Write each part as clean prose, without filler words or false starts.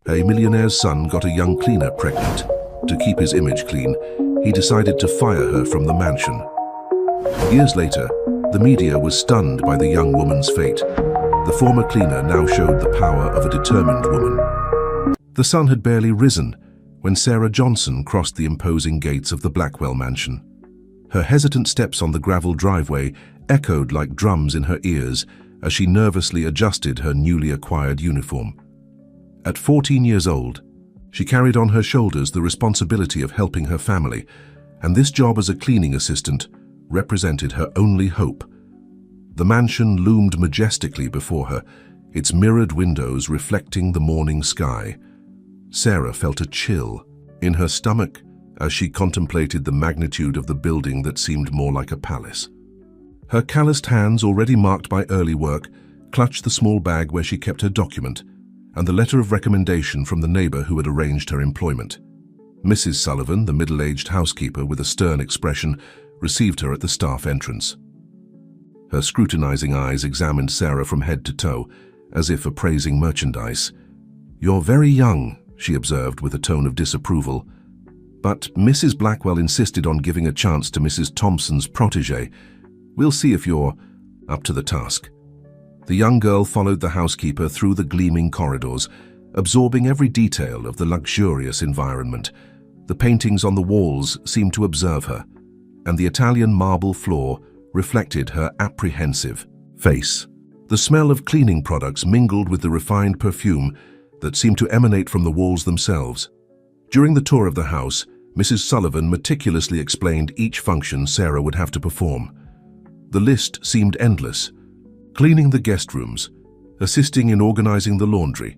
A millionaire's son got a young cleaner pregnant. To keep his image clean, he decided to fire her from the mansion. Years later, the media was stunned by the young woman's fate. The former cleaner now showed the power of a determined woman. The sun had barely risen when Sarah Johnson crossed the imposing gates of the Blackwell mansion. Her hesitant steps on the gravel driveway echoed like drums in her ears as she nervously adjusted her newly acquired uniform. At 14 years old, she carried on her shoulders the responsibility of helping her family, and this job as a cleaning assistant represented her only hope. The mansion loomed majestically before her, its mirrored windows reflecting the morning sky. Sarah felt a chill in her stomach as she contemplated the magnitude of the building that seemed more like a palace. Her calloused hands, already marked by early work, clutched the small bag where she kept her document and the letter of recommendation from the neighbor who had arranged her employment. Mrs. Sullivan, the middle-aged housekeeper with a stern expression, received her at the staff entrance. Her scrutinizing eyes examined Sarah from head to toe, as if appraising merchandise. "You're very young," she observed with a tone of disapproval. But Mrs. Blackwell insisted on giving a chance to Mrs. Thompson's protégé. "We'll see if you're up to the task." The young girl followed the housekeeper through the gleaming corridors, absorbing every detail of the luxurious environment. The paintings on the walls seemed to observe her, and the Italian marble floor reflected her apprehensive face. The smell of cleaning products mingled with the refined perfume that seemed to emanate from the walls themselves. During the tour of the house, Mrs. Sullivan meticulously explained each function Sarah would have to perform. The list seemed endless: cleaning the guest rooms, assisting in organizing the laundry,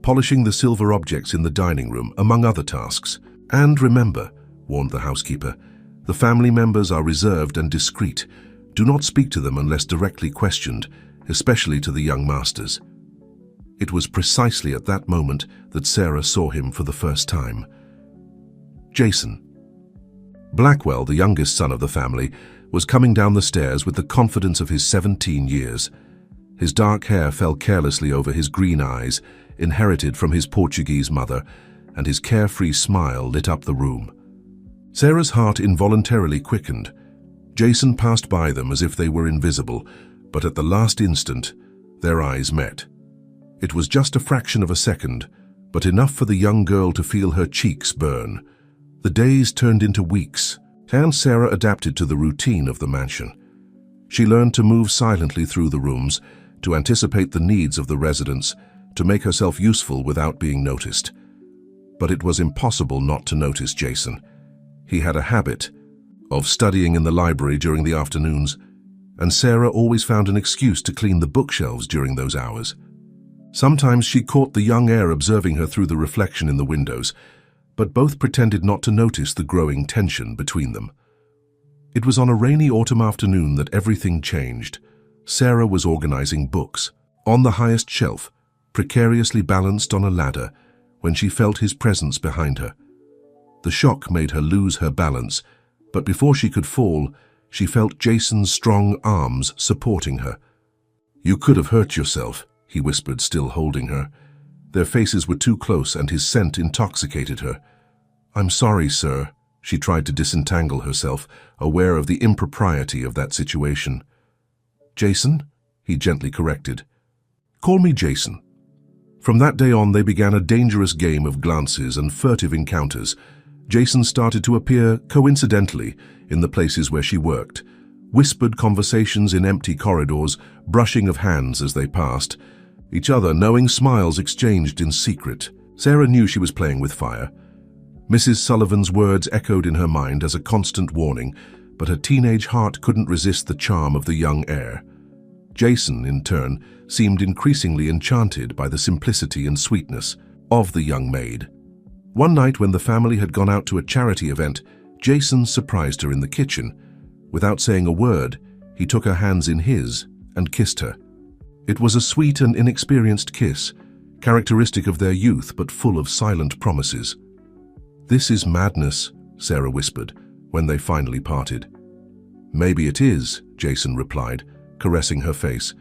polishing the silver objects in the dining room, among other tasks. "And remember," warned the housekeeper, "the family members are reserved and discreet. Do not speak to them unless directly questioned, especially to the young masters." It was precisely at that moment that Sarah saw him for the first time. Jason. Blackwell, the youngest son of the family, was coming down the stairs with the confidence of his 17 years. His dark hair fell carelessly over his green eyes, inherited from his Portuguese mother, and his carefree smile lit up the room. Sarah's heart involuntarily quickened. Jason passed by them as if they were invisible, but at the last instant, their eyes met. It was just a fraction of a second, but enough for the young girl to feel her cheeks burn. The days turned into weeks, and Sarah adapted to the routine of the mansion. She learned to move silently through the rooms, to anticipate the needs of the residents, to make herself useful without being noticed. But it was impossible not to notice Jason. He had a habit of studying in the library during the afternoons, and Sarah always found an excuse to clean the bookshelves during those hours. Sometimes she caught the young heir observing her through the reflection in the windows, but both pretended not to notice the growing tension between them. It was on a rainy autumn afternoon that everything changed. Sarah was organizing books on the highest shelf, precariously balanced on a ladder, when she felt his presence behind her. The shock made her lose her balance, but before she could fall, she felt Jason's strong arms supporting her. "You could have hurt yourself," he whispered, still holding her. Their faces were too close and his scent intoxicated her. "I'm sorry, sir." She tried to disentangle herself, aware of the impropriety of that situation. "Jason?" he gently corrected. "Call me Jason." From that day on, they began a dangerous game of glances and furtive encounters. Jason started to appear coincidentally in the places where she worked. Whispered conversations in empty corridors, brushing of hands as they passed. Each other, knowing smiles exchanged in secret. Sarah knew she was playing with fire. Mrs. Sullivan's words echoed in her mind as a constant warning, but her teenage heart couldn't resist the charm of the young heir. Jason, in turn, seemed increasingly enchanted by the simplicity and sweetness of the young maid. One night when the family had gone out to a charity event, Jason surprised her in the kitchen. Without saying a word, he took her hands in his and kissed her. It was a sweet and inexperienced kiss, characteristic of their youth but full of silent promises. "This is madness," Sarah whispered, when they finally parted. "Maybe it is," Jason replied, caressing her face,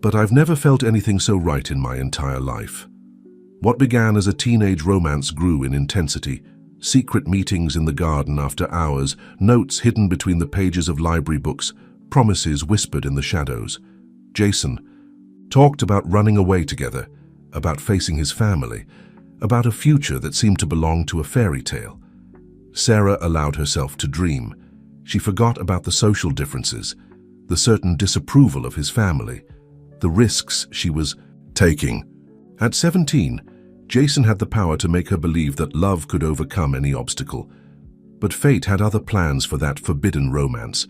"but I've never felt anything so right in my entire life." What began as a teenage romance grew in intensity. Secret meetings in the garden after hours, notes hidden between the pages of library books, promises whispered in the shadows. Jason talked about running away together, about facing his family, about a future that seemed to belong to a fairy tale. Sarah allowed herself to dream. She forgot about the social differences, the certain disapproval of his family, the risks she was taking. At 17, Jason had the power to make her believe that love could overcome any obstacle. But fate had other plans for that forbidden romance.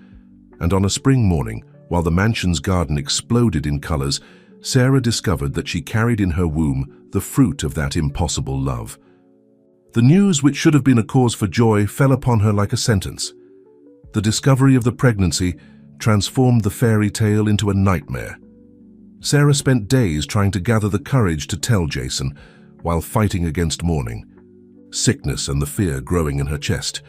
And on a spring morning, while the mansion's garden exploded in colors, Sarah discovered that she carried in her womb the fruit of that impossible love. The news, which should have been a cause for joy, fell upon her like a sentence. The discovery of the pregnancy transformed the fairy tale into a nightmare. Sarah spent days trying to gather the courage to tell Jason, while fighting against mourning, sickness and the fear growing in her chest.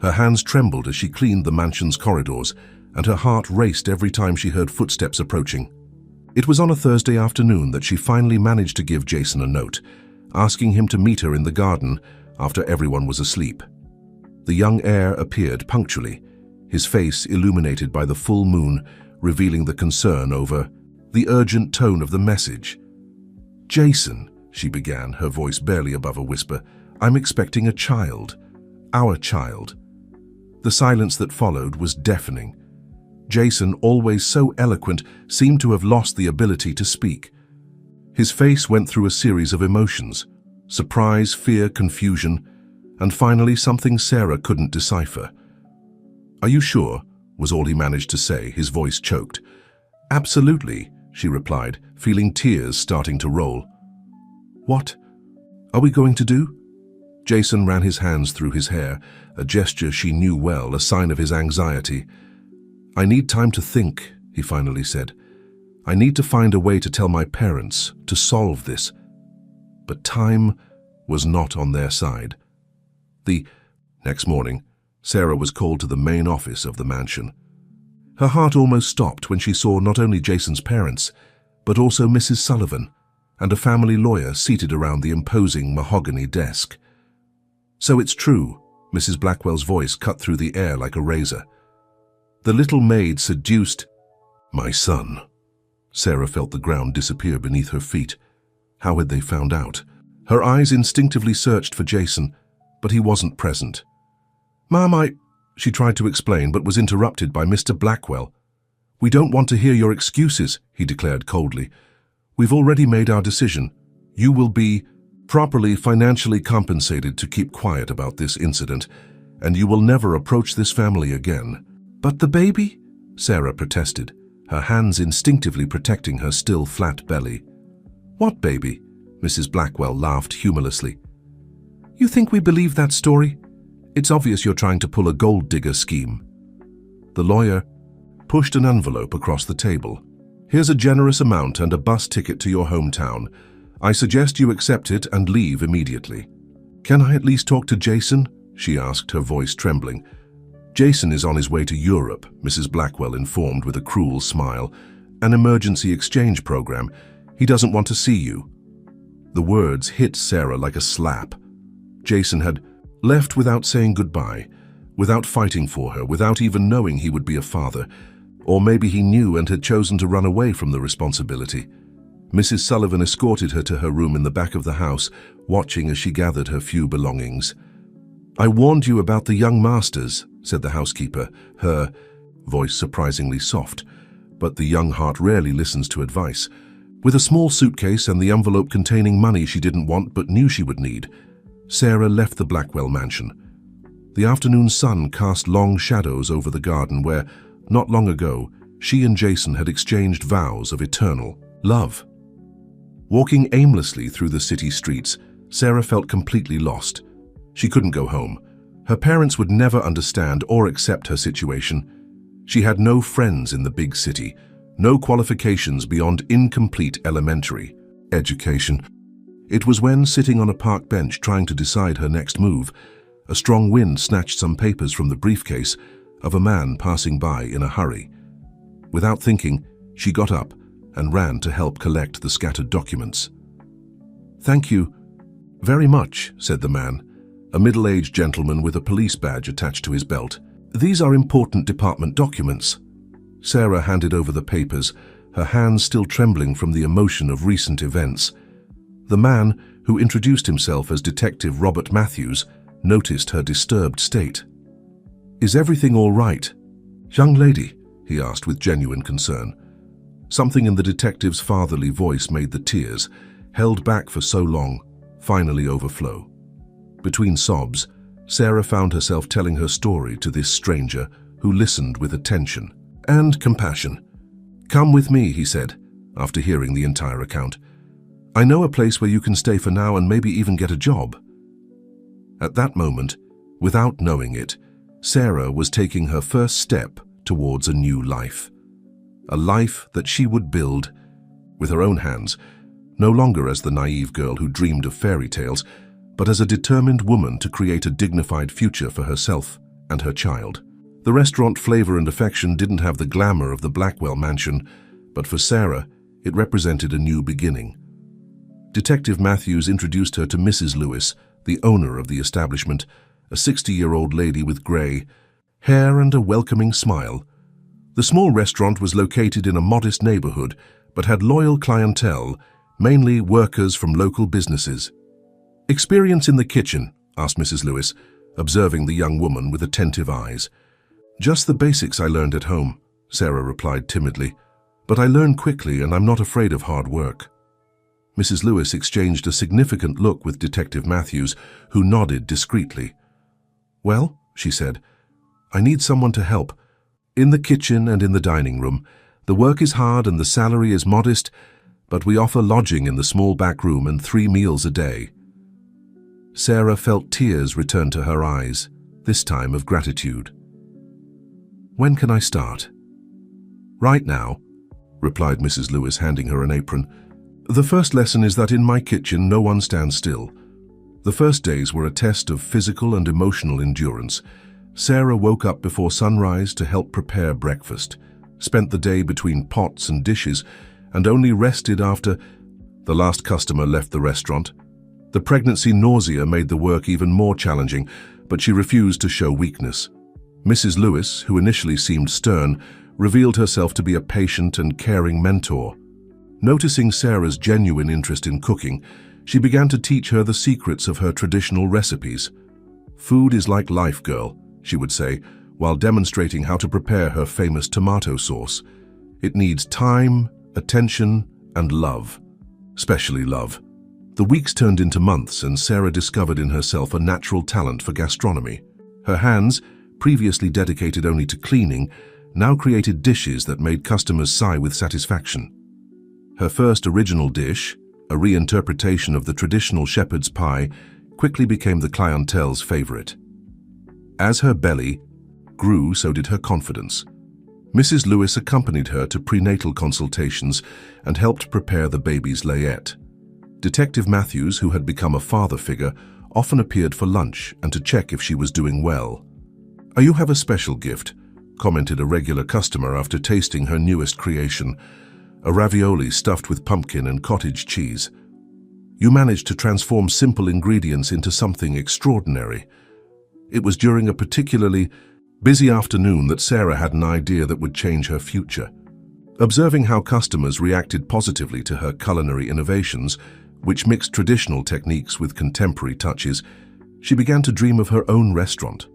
Her hands trembled as she cleaned the mansion's corridors, and her heart raced every time she heard footsteps approaching. It was on a Thursday afternoon that she finally managed to give Jason a note, asking him to meet her in the garden after everyone was asleep. The young heir appeared punctually, his face illuminated by the full moon, revealing the concern over the urgent tone of the message. "Jason," she began, her voice barely above a whisper, "I'm expecting a child. Our child." The silence that followed was deafening. Jason, always so eloquent, seemed to have lost the ability to speak. His face went through a series of emotions: surprise, fear, confusion, and finally something Sarah couldn't decipher. "Are you sure?" was all he managed to say, his voice choked. "Absolutely," she replied, feeling tears starting to roll. "What are we going to do?" Jason ran his hands through his hair, a gesture she knew well, a sign of his anxiety. "I need time to think," he finally said. "I need to find a way to tell my parents, to solve this." But time was not on their side. The next morning, Sarah was called to the main office of the mansion. Her heart almost stopped when she saw not only Jason's parents, but also Mrs. Sullivan and a family lawyer seated around the imposing mahogany desk. "So it's true," Mrs. Blackwell's voice cut through the air like a razor. "The little maid seduced my son." Sarah felt the ground disappear beneath her feet. How had they found out? Her eyes instinctively searched for Jason, but he wasn't present. "Ma'am, she tried to explain, but was interrupted by Mr. Blackwell. "We don't want to hear your excuses," he declared coldly. "We've already made our decision. You will be properly financially compensated to keep quiet about this incident, and you will never approach this family again." "But the baby?" Sarah protested, her hands instinctively protecting her still flat belly. "What baby?" Mrs. Blackwell laughed humorlessly. "You think we believe that story? It's obvious you're trying to pull a gold digger scheme." The lawyer pushed an envelope across the table. "Here's a generous amount and a bus ticket to your hometown. I suggest you accept it and leave immediately." "Can I at least talk to Jason?" she asked, her voice trembling. "Jason is on his way to Europe," Mrs. Blackwell informed with a cruel smile. "An emergency exchange program. He doesn't want to see you." The words hit Sarah like a slap. Jason had left without saying goodbye, without fighting for her, without even knowing he would be a father. Or maybe he knew and had chosen to run away from the responsibility. Mrs. Sullivan escorted her to her room in the back of the house, watching as she gathered her few belongings. "I warned you about the young masters," said the housekeeper, her voice surprisingly soft. But the young heart rarely listens to advice. With a small suitcase and the envelope containing money she didn't want but knew she would need, Sarah left the Blackwell mansion. The afternoon sun cast long shadows over the garden where, not long ago, she and Jason had exchanged vows of eternal love. Walking aimlessly through the city streets, Sarah felt completely lost. She couldn't go home. Her parents would never understand or accept her situation. She had no friends in the big city, no qualifications beyond incomplete elementary education. It was when, sitting on a park bench trying to decide her next move, a strong wind snatched some papers from the briefcase of a man passing by in a hurry. Without thinking, she got up and ran to help collect the scattered documents. "Thank you," "Very much," said the man, a middle-aged gentleman with a police badge attached to his belt. "These are important department documents." Sarah handed over the papers, her hands still trembling from the emotion of recent events. The man, who introduced himself as Detective Robert Matthews, noticed her disturbed state. "Is everything all right, young lady?" he asked with genuine concern. Something in the detective's fatherly voice made the tears, held back for so long, finally overflow. Between sobs, Sarah found herself telling her story to this stranger, who listened with attention and compassion. "Come with me," he said, after hearing the entire account. "I know a place where you can stay for now and maybe even get a job." At that moment, without knowing it, Sarah was taking her first step towards a new life. A life that she would build with her own hands, no longer as the naive girl who dreamed of fairy tales, but as a determined woman to create a dignified future for herself and her child. The restaurant Flavor and Affection didn't have the glamour of the Blackwell mansion, but for Sarah, it represented a new beginning. Detective Matthews introduced her to Mrs. Lewis, the owner of the establishment, a 60-year-old lady with grey hair and a welcoming smile. The small restaurant was located in a modest neighborhood, but had loyal clientele, mainly workers from local businesses. "Experience in the kitchen?" asked Mrs. Lewis, observing the young woman with attentive eyes. "Just the basics I learned at home," Sarah replied timidly. "But I learn quickly and I'm not afraid of hard work." Mrs. Lewis exchanged a significant look with Detective Matthews, who nodded discreetly. "Well," she said, "I need someone to help. In the kitchen and in the dining room. The work is hard and the salary is modest, but we offer lodging in the small back room and 3 meals a day." Sarah felt tears return to her eyes, this time of gratitude. "When can I start?" "Right now," replied Mrs. Lewis, handing her an apron. "The first lesson is that in my kitchen no one stands still." The first days were a test of physical and emotional endurance. Sarah woke up before sunrise to help prepare breakfast, spent the day between pots and dishes, and only rested after the last customer left the restaurant. The pregnancy nausea made the work even more challenging, but she refused to show weakness. Mrs. Lewis, who initially seemed stern, revealed herself to be a patient and caring mentor. Noticing Sarah's genuine interest in cooking, she began to teach her the secrets of her traditional recipes. "Food is like life, girl," she would say, while demonstrating how to prepare her famous tomato sauce. "It needs time, attention, and love. Especially love." The weeks turned into months, and Sarah discovered in herself a natural talent for gastronomy. Her hands, previously dedicated only to cleaning, now created dishes that made customers sigh with satisfaction. Her first original dish, a reinterpretation of the traditional shepherd's pie, quickly became the clientele's favorite. As her belly grew, so did her confidence. Mrs. Lewis accompanied her to prenatal consultations and helped prepare the baby's layette. Detective Matthews, who had become a father figure, often appeared for lunch and to check if she was doing well. "You have a special gift," commented a regular customer after tasting her newest creation, a ravioli stuffed with pumpkin and cottage cheese. "You managed to transform simple ingredients into something extraordinary." It was during a particularly busy afternoon that Sarah had an idea that would change her future. Observing how customers reacted positively to her culinary innovations, which mixed traditional techniques with contemporary touches, she began to dream of her own restaurant.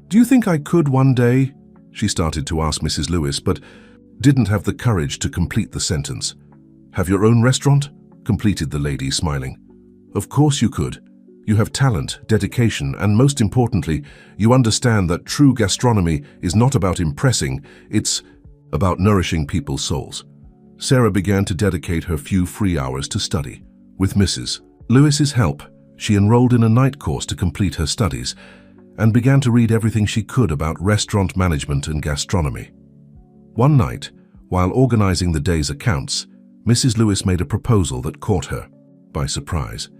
"Do you think I could one day?" she started to ask Mrs. Lewis, but didn't have the courage to complete the sentence. "Have your own restaurant?" completed the lady, smiling. "Of course you could. You have talent, dedication, and most importantly, you understand that true gastronomy is not about impressing, it's about nourishing people's souls." Sarah began to dedicate her few free hours to study. With Mrs. Lewis's help, she enrolled in a night course to complete her studies and began to read everything she could about restaurant management and gastronomy. One night, while organizing the day's accounts, Mrs. Lewis made a proposal that caught her by surprise.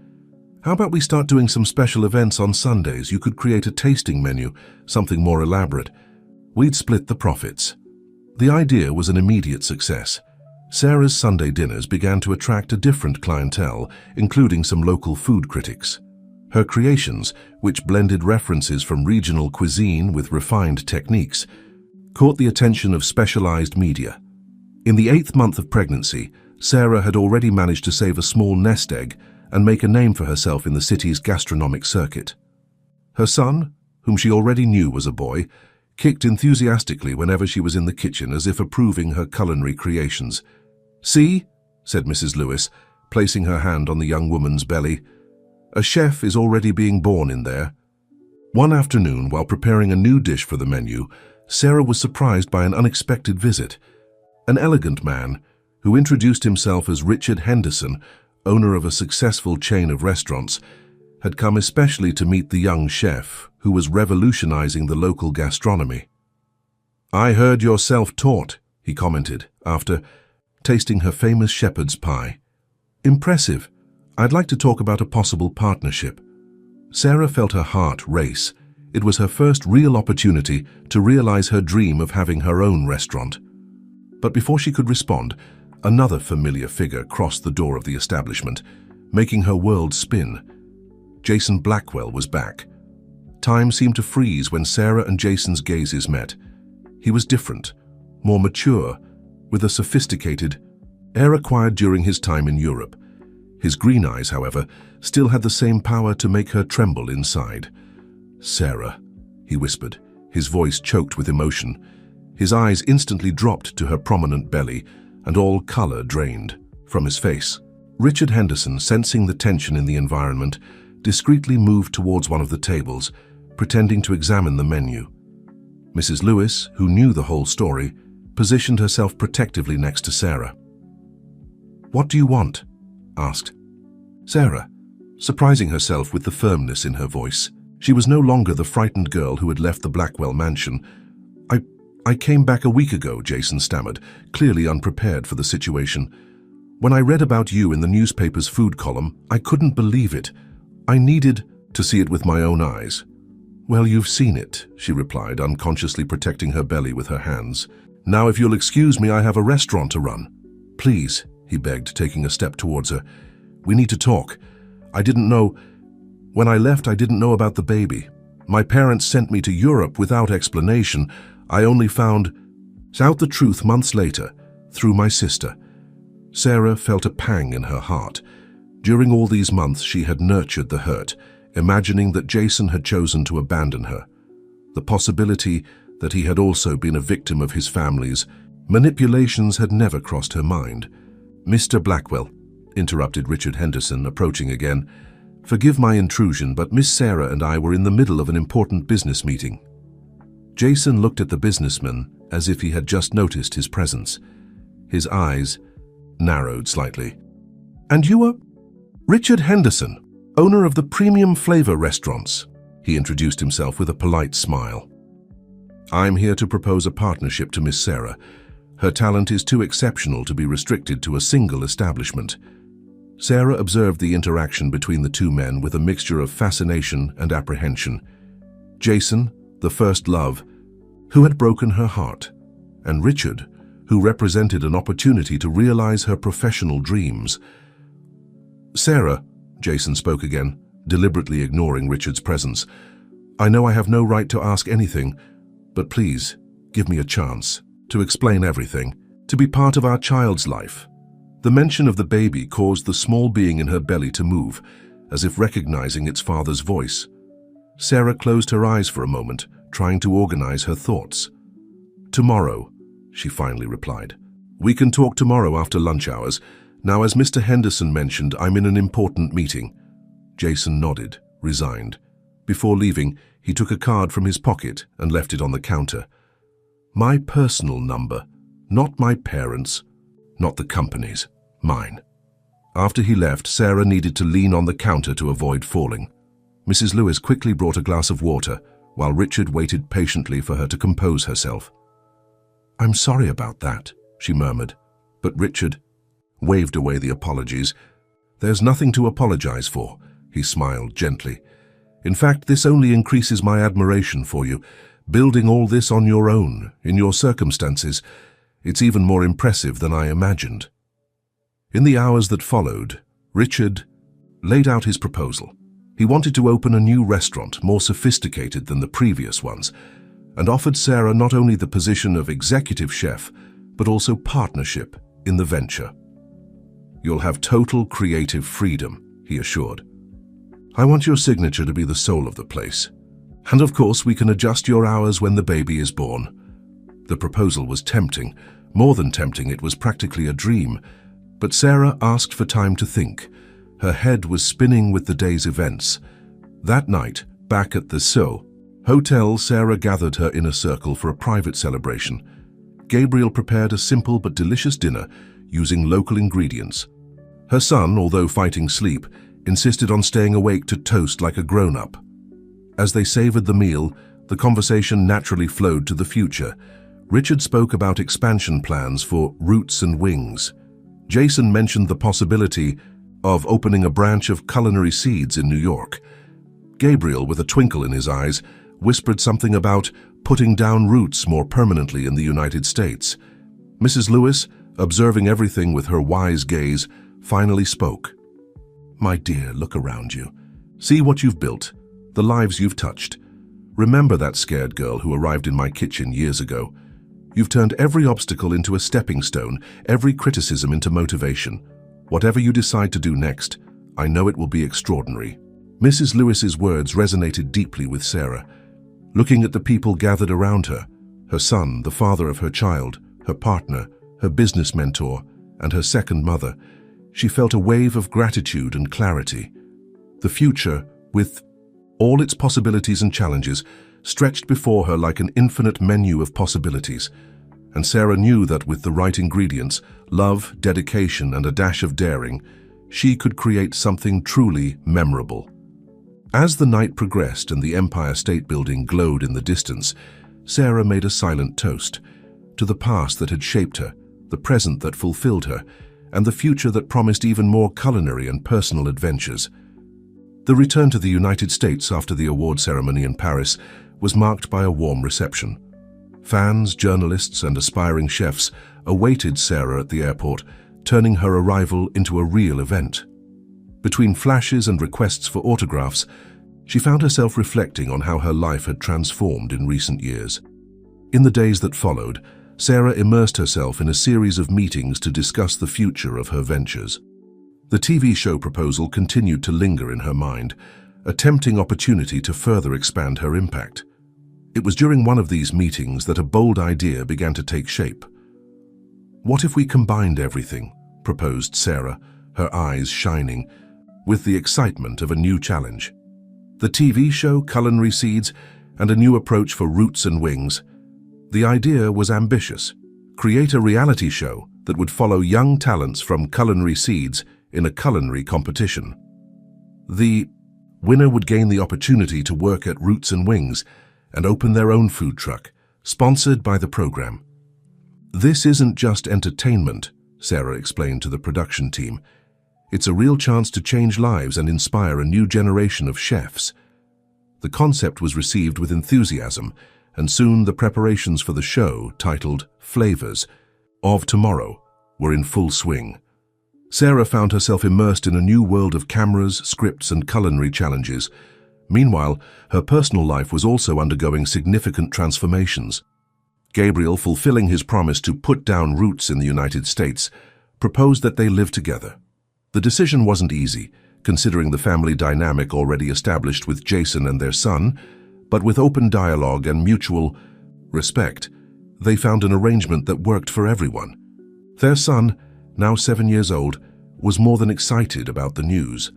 "How about we start doing some special events on Sundays? You could create a tasting menu, something more elaborate. We'd split the profits." The idea was an immediate success. Sarah's Sunday dinners began to attract a different clientele, including some local food critics. Her creations, which blended references from regional cuisine with refined techniques, caught the attention of specialized media. In the 8th month of pregnancy, Sarah had already managed to save a small nest egg and make a name for herself in the city's gastronomic circuit. Her son, whom she already knew was a boy, kicked enthusiastically whenever she was in the kitchen as if approving her culinary creations. "See," said Mrs. Lewis, placing her hand on the young woman's belly, "a chef is already being born in there." One afternoon, while preparing a new dish for the menu, Sarah was surprised by an unexpected visit. An elegant man, who introduced himself as Richard Henderson, owner of a successful chain of restaurants, had come especially to meet the young chef, who was revolutionizing the local gastronomy. "I heard you're self-taught," he commented, after tasting her famous shepherd's pie. "Impressive. I'd like to talk about a possible partnership." Sarah felt her heart race. It was her first real opportunity to realize her dream of having her own restaurant. But before she could respond, another familiar figure crossed the door of the establishment, making her world spin. Jason Blackwell was back. Time seemed to freeze when Sarah and Jason's gazes met. He was different, more mature, with a sophisticated air acquired during his time in Europe. His green eyes, however, still had the same power to make her tremble inside. "Sarah," he whispered, his voice choked with emotion. His eyes instantly dropped to her prominent belly, and all color drained from his face. Richard Henderson, sensing the tension in the environment, discreetly moved towards one of the tables, pretending to examine the menu. Mrs. Lewis, who knew the whole story, positioned herself protectively next to Sarah. "What do you want?" asked Sarah, surprising herself with the firmness in her voice. She was no longer the frightened girl who had left the Blackwell mansion. I came back a week ago," Jason stammered, clearly unprepared for the situation. "When I read about you in the newspaper's food column, I couldn't believe it. I needed to see it with my own eyes." "Well, you've seen it," she replied, unconsciously protecting her belly with her hands. "Now, if you'll excuse me, I have a restaurant to run." "Please," he begged, taking a step towards her. "We need to talk. I didn't know. When I left, I didn't know about the baby. My parents sent me to Europe without explanation. I only found out the truth months later, through my sister." Sarah felt a pang in her heart. During all these months, she had nurtured the hurt, imagining that Jason had chosen to abandon her. The possibility that he had also been a victim of his family's manipulations had never crossed her mind. "Mr. Blackwell," interrupted Richard Henderson, approaching again, "forgive my intrusion, but Miss Sarah and I were in the middle of an important business meeting." Jason looked at the businessman as if he had just noticed his presence. His eyes narrowed slightly. "And you are Richard Henderson, owner of the Premium Flavor Restaurants," he introduced himself with a polite smile. "I'm here to propose a partnership to Miss Sarah. Her talent is too exceptional to be restricted to a single establishment." Sarah observed the interaction between the two men with a mixture of fascination and apprehension. Jason, the first love, who had broken her heart, and Richard, who represented an opportunity to realize her professional dreams. "Sarah," Jason spoke again, deliberately ignoring Richard's presence, "I know I have no right to ask anything, but please, give me a chance to explain everything, to be part of our child's life." The mention of the baby caused the small being in her belly to move, as if recognizing its father's voice. Sarah closed her eyes for a moment, trying to organize her thoughts. "Tomorrow," she finally replied. "We can talk tomorrow after lunch hours. Now, as Mr. Henderson mentioned, I'm in an important meeting." Jason nodded, resigned. Before leaving, he took a card from his pocket and left it on the counter. "My personal number, not my parents', not the company's, mine." After he left, Sarah needed to lean on the counter to avoid falling. Mrs. Lewis quickly brought a glass of water, while Richard waited patiently for her to compose herself. "I'm sorry about that," she murmured, but Richard waved away the apologies. "There's nothing to apologize for," he smiled gently. "In fact, this only increases my admiration for you, building all this on your own, in your circumstances. It's even more impressive than I imagined." In the hours that followed, Richard laid out his proposal. He wanted to open a new restaurant, more sophisticated than the previous ones, and offered Sarah not only the position of executive chef, but also partnership in the venture. "You'll have total creative freedom," he assured. "I want your signature to be the soul of the place. And of course, we can adjust your hours when the baby is born." The proposal was tempting. More than tempting, it was practically a dream. But Sarah asked for time to think. Her head was spinning with the day's events. That night, back at the hotel, Sarah gathered her inner circle for a private celebration. Gabriel prepared a simple but delicious dinner using local ingredients. Her son, although fighting sleep, insisted on staying awake to toast like a grown-up. As they savored the meal, the conversation naturally flowed to the future. Richard spoke about expansion plans for Roots and Wings. Jason mentioned the possibility of opening a branch of Culinary Seeds in New York. Gabriel, with a twinkle in his eyes, whispered something about putting down roots more permanently in the United States. Mrs. Lewis, observing everything with her wise gaze, finally spoke. "My dear, look around you. See what you've built, the lives you've touched. Remember that scared girl who arrived in my kitchen years ago. You've turned every obstacle into a stepping stone, every criticism into motivation. Whatever you decide to do next, I know it will be extraordinary." Mrs. Lewis's words resonated deeply with Sarah. Looking at the people gathered around her, her son, the father of her child, her partner, her business mentor, and her second mother, she felt a wave of gratitude and clarity. The future, with all its possibilities and challenges, stretched before her like an infinite menu of possibilities. And Sarah knew that with the right ingredients, love, dedication, and a dash of daring, she could create something truly memorable. As the night progressed and the Empire State Building glowed in the distance, Sarah made a silent toast to the past that had shaped her, the present that fulfilled her, and the future that promised even more culinary and personal adventures. The return to the United States after the award ceremony in Paris was marked by a warm reception. Fans, journalists, and aspiring chefs awaited Sarah at the airport, turning her arrival into a real event. Between flashes and requests for autographs, she found herself reflecting on how her life had transformed in recent years. In the days that followed, Sarah immersed herself in a series of meetings to discuss the future of her ventures. The TV show proposal continued to linger in her mind, a tempting opportunity to further expand her impact. It was during one of these meetings that a bold idea began to take shape. "What if we combined everything?" proposed Sarah, her eyes shining with the excitement of a new challenge. The TV show, Culinary Seeds, and a new approach for Roots and Wings. The idea was ambitious. Create a reality show that would follow young talents from Culinary Seeds in a culinary competition. The winner would gain the opportunity to work at Roots and Wings and open their own food truck, sponsored by the program. "This isn't just entertainment," Sarah explained to the production team. "It's a real chance to change lives and inspire a new generation of chefs." The concept was received with enthusiasm, and soon the preparations for the show, titled Flavors of Tomorrow, were in full swing. Sarah found herself immersed in a new world of cameras, scripts, and culinary challenges. Meanwhile, her personal life was also undergoing significant transformations. Gabriel, fulfilling his promise to put down roots in the United States, proposed that they live together. The decision wasn't easy, considering the family dynamic already established with Jason and their son, but with open dialogue and mutual respect, they found an arrangement that worked for everyone. Their son, now 7 years old, was more than excited about the news.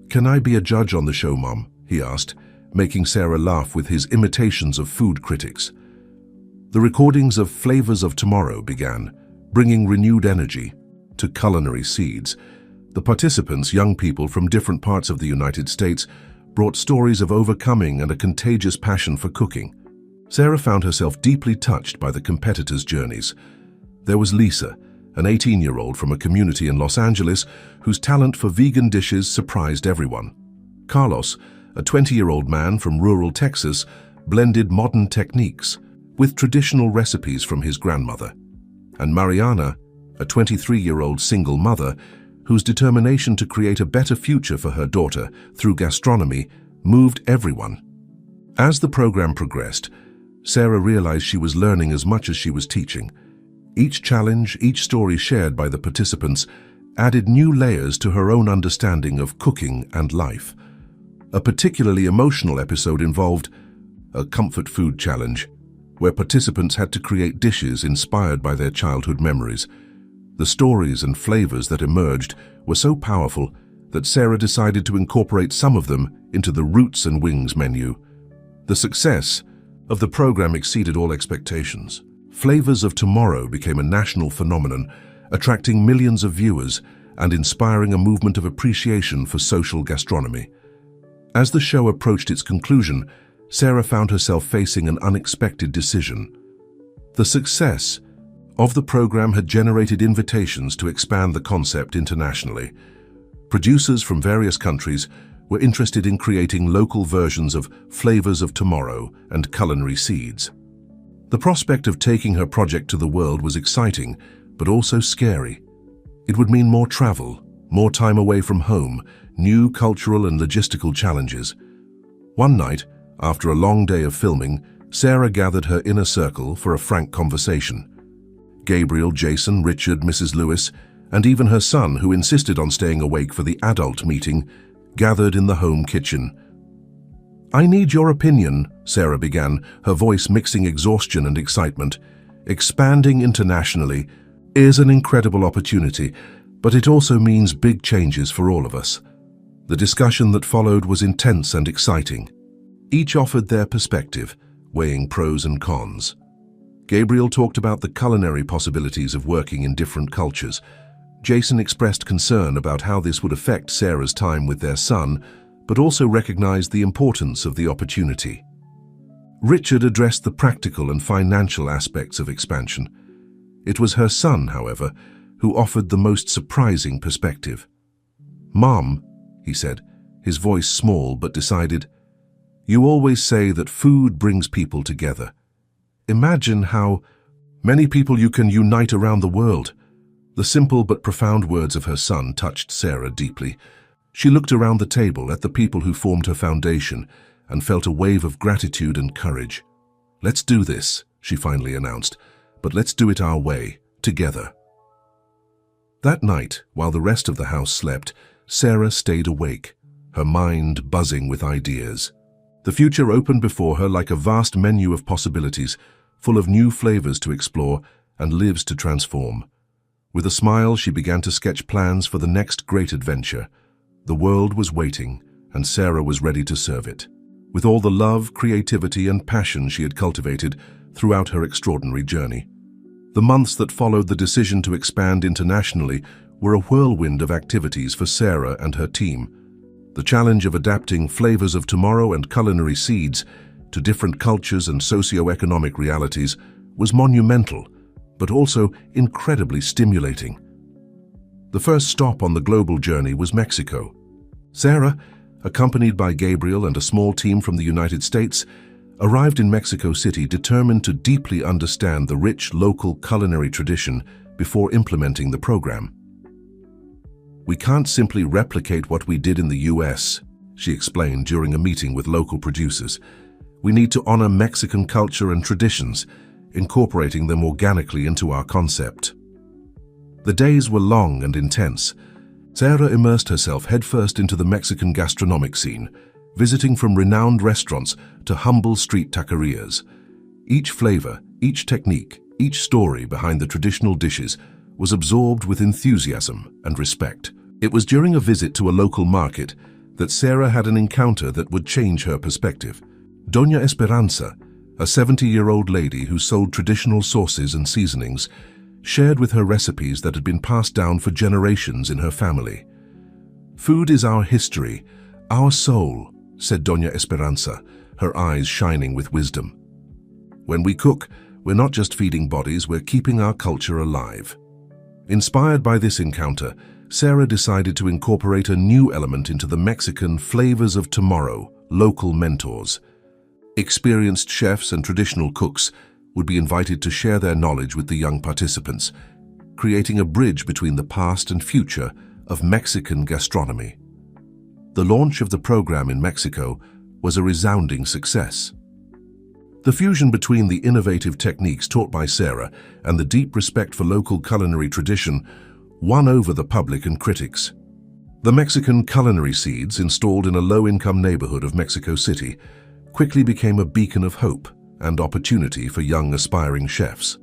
"Can I be a judge on the show, Mom?" he asked, making Sarah laugh with his imitations of food critics. The recordings of Flavors of Tomorrow began, bringing renewed energy to Culinary Seeds. The participants, young people from different parts of the United States, brought stories of overcoming and a contagious passion for cooking. Sarah found herself deeply touched by the competitors' journeys. There was Lisa, an 18-year-old from a community in Los Angeles whose talent for vegan dishes surprised everyone. Carlos, a 20-year-old man from rural Texas, blended modern techniques with traditional recipes from his grandmother. and Mariana, a 23-year-old single mother, whose determination to create a better future for her daughter through gastronomy moved everyone. As the program progressed, Sarah realized she was learning as much as she was teaching. Each challenge, each story shared by the participants, added new layers to her own understanding of cooking and life. A particularly emotional episode involved a comfort food challenge, where participants had to create dishes inspired by their childhood memories. The stories and flavors that emerged were so powerful that Sarah decided to incorporate some of them into the Roots and Wings menu. The success of the program exceeded all expectations. Flavors of Tomorrow became a national phenomenon, attracting millions of viewers and inspiring a movement of appreciation for social gastronomy. As the show approached its conclusion, Sarah found herself facing an unexpected decision. The success of the program had generated invitations to expand the concept internationally. Producers from various countries were interested in creating local versions of Flavors of Tomorrow and Culinary Seeds. The prospect of taking her project to the world was exciting, but also scary. It would mean more travel, more time away from home, new cultural and logistical challenges. One night, after a long day of filming, Sarah gathered her inner circle for a frank conversation. Gabriel, Jason, Richard, Mrs. Lewis, and even her son, who insisted on staying awake for the adult meeting, gathered in the home kitchen. "I need your opinion," Sarah began, her voice mixing exhaustion and excitement. "Expanding internationally is an incredible opportunity, but it also means big changes for all of us." The discussion that followed was intense and exciting. Each offered their perspective, weighing pros and cons. Gabriel talked about the culinary possibilities of working in different cultures. Jason expressed concern about how this would affect Sarah's time with their son, but also recognized the importance of the opportunity. Richard addressed the practical and financial aspects of expansion. It was her son, however, who offered the most surprising perspective. "Mom," he said, his voice small but decided, "you always say that food brings people together. Imagine how many people you can unite around the world." The simple but profound words of her son touched Sarah deeply. She looked around the table at the people who formed her foundation and felt a wave of gratitude and courage. "Let's do this," she finally announced, "but let's do it our way, together." That night, while the rest of the house slept, Sarah stayed awake, her mind buzzing with ideas. The future opened before her like a vast menu of possibilities, full of new flavors to explore and lives to transform. With a smile, she began to sketch plans for the next great adventure. The world was waiting, and Sarah was ready to serve it. With all the love, creativity, and passion she had cultivated throughout her extraordinary journey. The months that followed the decision to expand internationally were a whirlwind of activities for Sarah and her team. The challenge of adapting Flavors of Tomorrow and Culinary Seeds to different cultures and socio-economic realities was monumental, but also incredibly stimulating. The first stop on the global journey was Mexico. Sarah, accompanied by Gabriel and a small team from the United States, arrived in Mexico City determined to deeply understand the rich local culinary tradition before implementing the program. "We can't simply replicate what we did in the US," she explained during a meeting with local producers. "We need to honor Mexican culture and traditions, incorporating them organically into our concept." The days were long and intense. Sarah immersed herself headfirst into the Mexican gastronomic scene, visiting from renowned restaurants to humble street taquerias. Each flavor, each technique, each story behind the traditional dishes was absorbed with enthusiasm and respect. It was during a visit to a local market that Sarah had an encounter that would change her perspective. Doña Esperanza, a 70-year-old lady who sold traditional sauces and seasonings, shared with her recipes that had been passed down for generations in her family. "Food is our history, our soul," said Doña Esperanza, her eyes shining with wisdom. "When we cook, we're not just feeding bodies, we're keeping our culture alive." Inspired by this encounter, Sarah decided to incorporate a new element into the Mexican Flavors of Tomorrow local mentors. Experienced chefs and traditional cooks would be invited to share their knowledge with the young participants, creating a bridge between the past and future of Mexican gastronomy. The launch of the program in Mexico was a resounding success. The fusion between the innovative techniques taught by Sarah and the deep respect for local culinary tradition won over the public and critics. The Mexican culinary seeds, installed in a low-income neighborhood of Mexico City, quickly became a beacon of hope and opportunity for young aspiring chefs.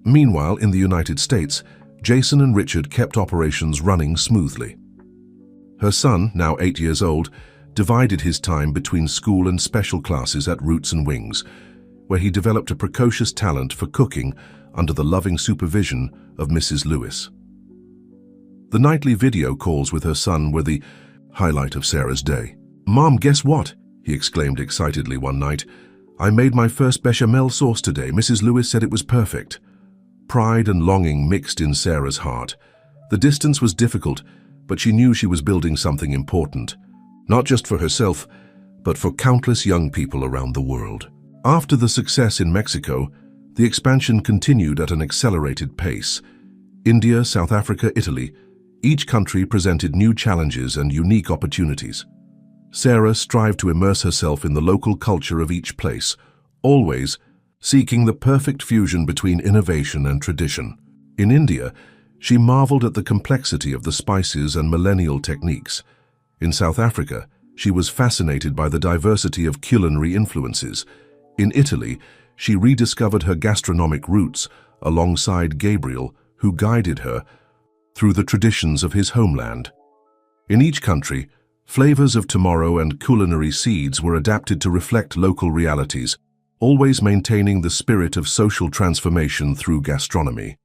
Meanwhile, in the United States, Jason and Richard kept operations running smoothly. Her son, now 8 years old, divided his time between school and special classes at Roots and Wings, where he developed a precocious talent for cooking under the loving supervision of Mrs. Lewis. The nightly video calls with her son were the highlight of Sarah's day. "Mom, guess what?" he exclaimed excitedly one night. "I made my first bechamel sauce today. Mrs. Lewis said it was perfect." Pride and longing mixed in Sarah's heart. The distance was difficult, but she knew she was building something important, not just for herself, but for countless young people around the world. After the success in Mexico, the expansion continued at an accelerated pace. India, South Africa, Italy, each country presented new challenges and unique opportunities. Sarah strived to immerse herself in the local culture of each place, always seeking the perfect fusion between innovation and tradition. In India, she marveled at the complexity of the spices and millennial techniques. In South Africa, she was fascinated by the diversity of culinary influences. In Italy, she rediscovered her gastronomic roots alongside Gabriel, who guided her through the traditions of his homeland. In each country, flavors of tomorrow and culinary seeds were adapted to reflect local realities, always maintaining the spirit of social transformation through gastronomy.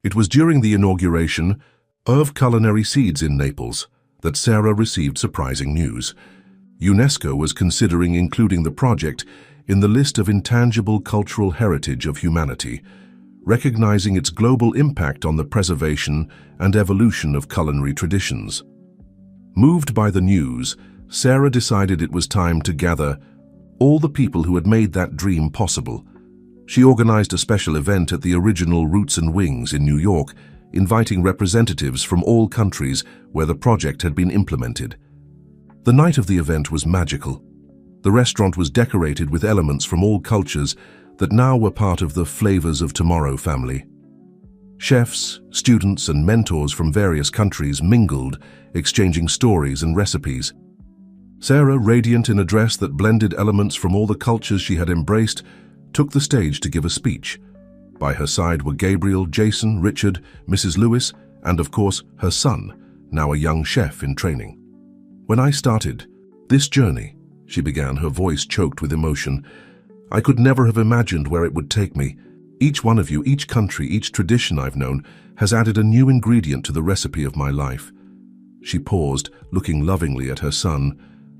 It was during the inauguration of Culinary Seeds in Naples that Sarah received surprising news. UNESCO was considering including the project in the list of intangible cultural heritage of humanity, recognizing its global impact on the preservation and evolution of culinary traditions. Moved by the news, Sarah decided it was time to gather all the people who had made that dream possible. She organized a special event at the original Roots and Wings in New York, inviting representatives from all countries where the project had been implemented. The night of the event was magical. The restaurant was decorated with elements from all cultures that now were part of the Flavors of Tomorrow family. Chefs, students, and mentors from various countries mingled, exchanging stories and recipes. Sarah, radiant in a dress that blended elements from all the cultures she had embraced, took the stage to give a speech. By her side were Gabriel, Jason, Richard, Mrs. Lewis, and of course, her son, now a young chef in training. "When I started this journey," she began, her voice choked with emotion, "I could never have imagined where it would take me. Each one of you, each country, each tradition I've known, has added a new ingredient to the recipe of my life." She paused, looking lovingly at her son.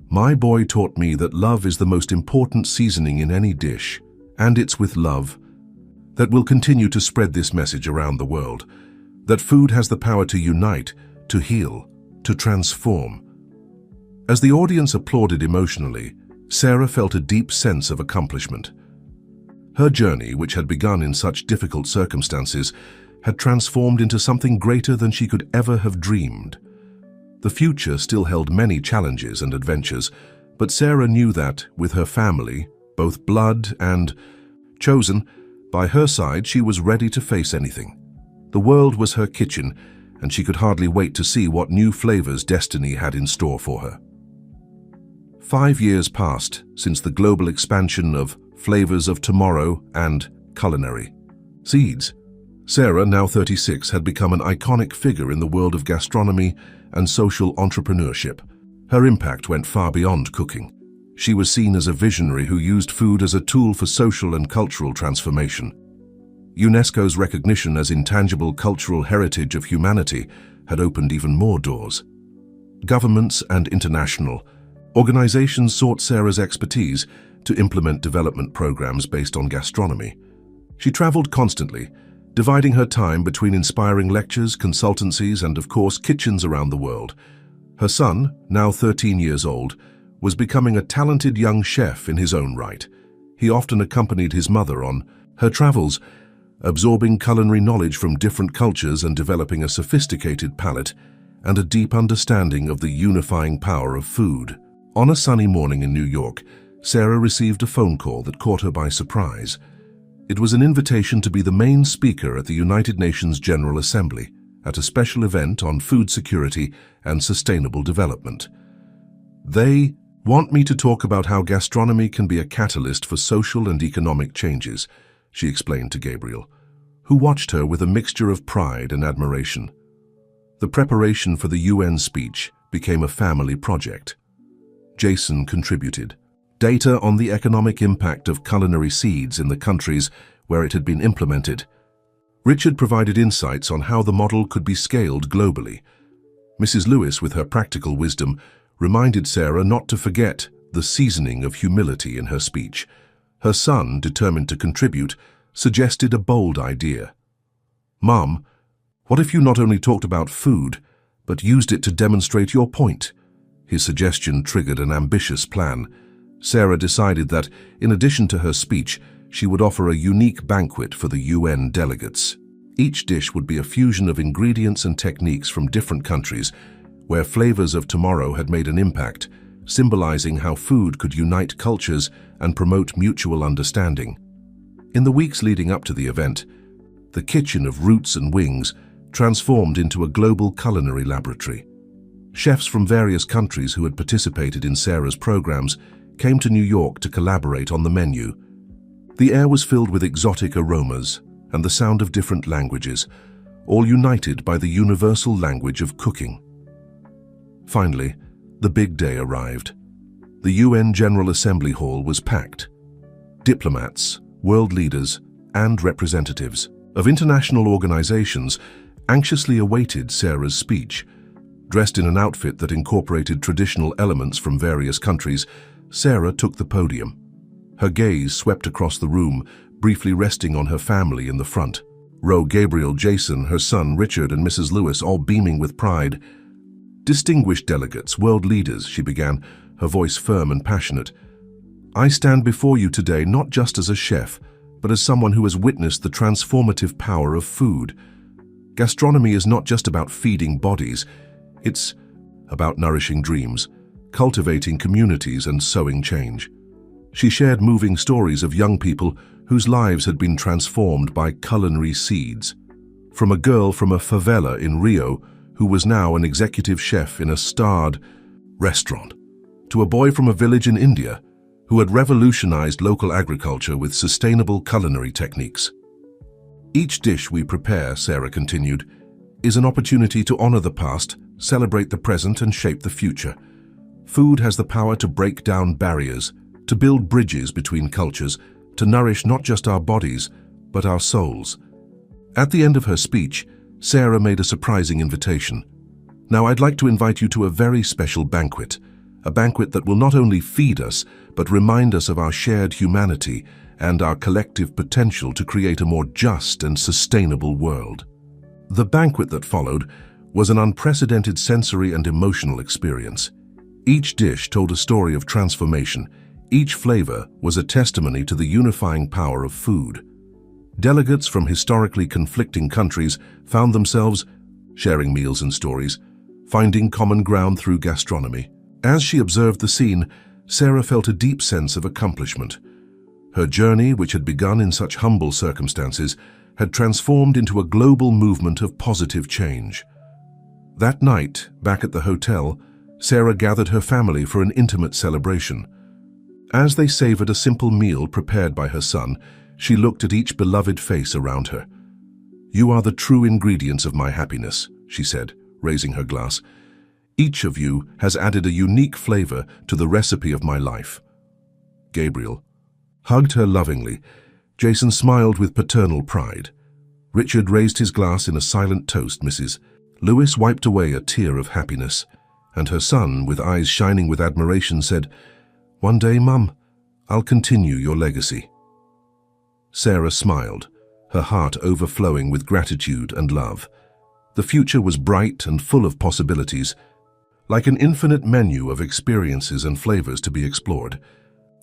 "My boy taught me that love is the most important seasoning in any dish, and it's with love that we'll continue to spread this message around the world, that food has the power to unite, to heal, to transform." As the audience applauded emotionally, Sarah felt a deep sense of accomplishment. Her journey, which had begun in such difficult circumstances, had transformed into something greater than she could ever have dreamed. The future still held many challenges and adventures, but Sarah knew that, with her family, both blood and chosen, by her side, she was ready to face anything. The world was her kitchen, and she could hardly wait to see what new flavors destiny had in store for her. 5 years passed since the global expansion of Flavors of Tomorrow and Culinary Seeds. Sarah, now 36, had become an iconic figure in the world of gastronomy and social entrepreneurship. Her impact went far beyond cooking. She was seen as a visionary who used food as a tool for social and cultural transformation. UNESCO's recognition as intangible cultural heritage of humanity had opened even more doors. Governments and international organizations sought Sarah's expertise to implement development programs based on gastronomy. She traveled constantly, dividing her time between inspiring lectures, consultancies, and of course, kitchens around the world. Her son, now 13 years old, was becoming a talented young chef in his own right. He often accompanied his mother on Her travels, absorbing culinary knowledge from different cultures and developing a sophisticated palate and a deep understanding of the unifying power of food. On a sunny morning in New York, Sarah received a phone call that caught her by surprise. It was an invitation to be the main speaker at the United Nations General Assembly at a special event on food security and sustainable development. "They want me to talk about how gastronomy can be a catalyst for social and economic changes," she explained to Gabriel, who watched her with a mixture of pride and admiration. The preparation for the UN speech became a family project. Jason contributed data on the economic impact of culinary seeds in the countries where it had been implemented. Richard provided insights on how the model could be scaled globally. Mrs. Lewis, with her practical wisdom, reminded Sarah not to forget the seasoning of humility in her speech. Her son, determined to contribute, suggested a bold idea. "Mom, what if you not only talked about food, but used it to demonstrate your point?" His suggestion triggered an ambitious plan. Sarah decided that, in addition to her speech, she would offer a unique banquet for the UN delegates. Each dish would be a fusion of ingredients and techniques from different countries, where flavors of tomorrow had made an impact, symbolizing how food could unite cultures and promote mutual understanding. In the weeks leading up to the event, the kitchen of Roots and Wings transformed into a global culinary laboratory. Chefs from various countries who had participated in Sarah's programs came to New York to collaborate on the menu. The air was filled with exotic aromas and the sound of different languages, all united by the universal language of cooking. Finally, the big day arrived. The UN General Assembly Hall was packed. Diplomats, world leaders, and representatives of international organizations anxiously awaited Sarah's speech. Dressed in an outfit that incorporated traditional elements from various countries, Sarah took the podium. Her gaze swept across the room, briefly resting on her family in the front row. Gabriel, Jason, her son Richard, and Mrs. Lewis, all beaming with pride. "Distinguished delegates, world leaders," she began, her voice firm and passionate. "I stand before you today not just as a chef, but as someone who has witnessed the transformative power of food. Gastronomy is not just about feeding bodies, it's about nourishing dreams, cultivating communities, and sowing change." She shared moving stories of young people whose lives had been transformed by culinary seeds. From a girl from a favela in Rio who was now an executive chef in a starred restaurant, to a boy from a village in India who had revolutionized local agriculture with sustainable culinary techniques. "Each dish we prepare," Sarah continued, "is an opportunity to honor the past, celebrate the present, and shape the future. Food has the power to break down barriers, to build bridges between cultures, to nourish not just our bodies, but our souls." At the end of her speech, Sarah made a surprising invitation. "Now I'd like to invite you to a very special banquet, a banquet that will not only feed us, but remind us of our shared humanity and our collective potential to create a more just and sustainable world." The banquet that followed was an unprecedented sensory and emotional experience. Each dish told a story of transformation. Each flavor was a testimony to the unifying power of food. Delegates from historically conflicting countries found themselves sharing meals and stories, finding common ground through gastronomy. As she observed the scene, Sarah felt a deep sense of accomplishment. Her journey, which had begun in such humble circumstances, had transformed into a global movement of positive change. That night, back at the hotel, Sarah gathered her family for an intimate celebration. As they savored a simple meal prepared by her son, she looked at each beloved face around her. "You are the true ingredients of my happiness," she said, raising her glass. "Each of you has added a unique flavor to the recipe of my life." Gabriel hugged her lovingly. Jason smiled with paternal pride. Richard raised his glass in a silent toast. Mrs. Lewis wiped away a tear of happiness, and her son, with eyes shining with admiration, said, "One day, Mum, I'll continue your legacy." Sarah smiled, her heart overflowing with gratitude and love. The future was bright and full of possibilities, like an infinite menu of experiences and flavors to be explored,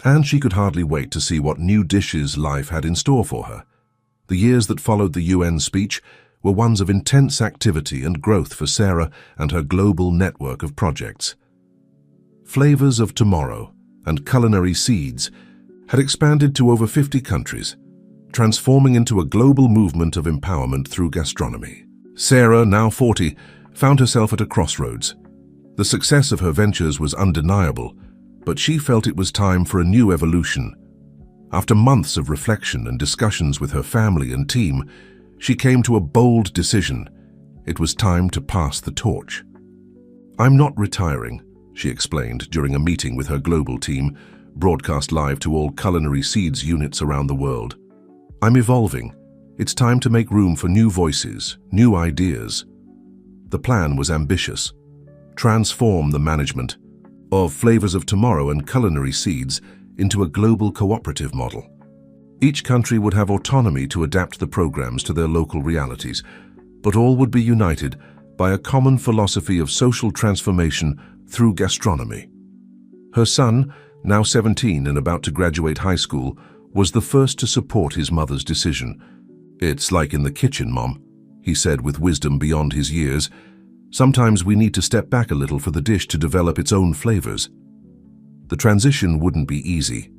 and she could hardly wait to see what new dishes life had in store for her. The years that followed the UN speech were ones of intense activity and growth for Sarah and her global network of projects. Flavors of Tomorrow and Culinary Seeds had expanded to over 50 countries, transforming into a global movement of empowerment through gastronomy. Sarah, now 40, found herself at a crossroads. The success of her ventures was undeniable, but she felt it was time for a new evolution. After months of reflection and discussions with her family and team, she came to a bold decision. It was time to pass the torch. "I'm not retiring," she explained during a meeting with her global team, broadcast live to all Culinary Seeds units around the world. "I'm evolving. It's time to make room for new voices, new ideas." The plan was ambitious. Transform the management of Flavors of Tomorrow and Culinary Seeds into a global cooperative model. Each country would have autonomy to adapt the programs to their local realities, but all would be united by a common philosophy of social transformation through gastronomy. Her son, now 17 and about to graduate high school, was the first to support his mother's decision. "It's like in the kitchen, Mom," he said with wisdom beyond his years. "Sometimes we need to step back a little for the dish to develop its own flavors." The transition wouldn't be easy.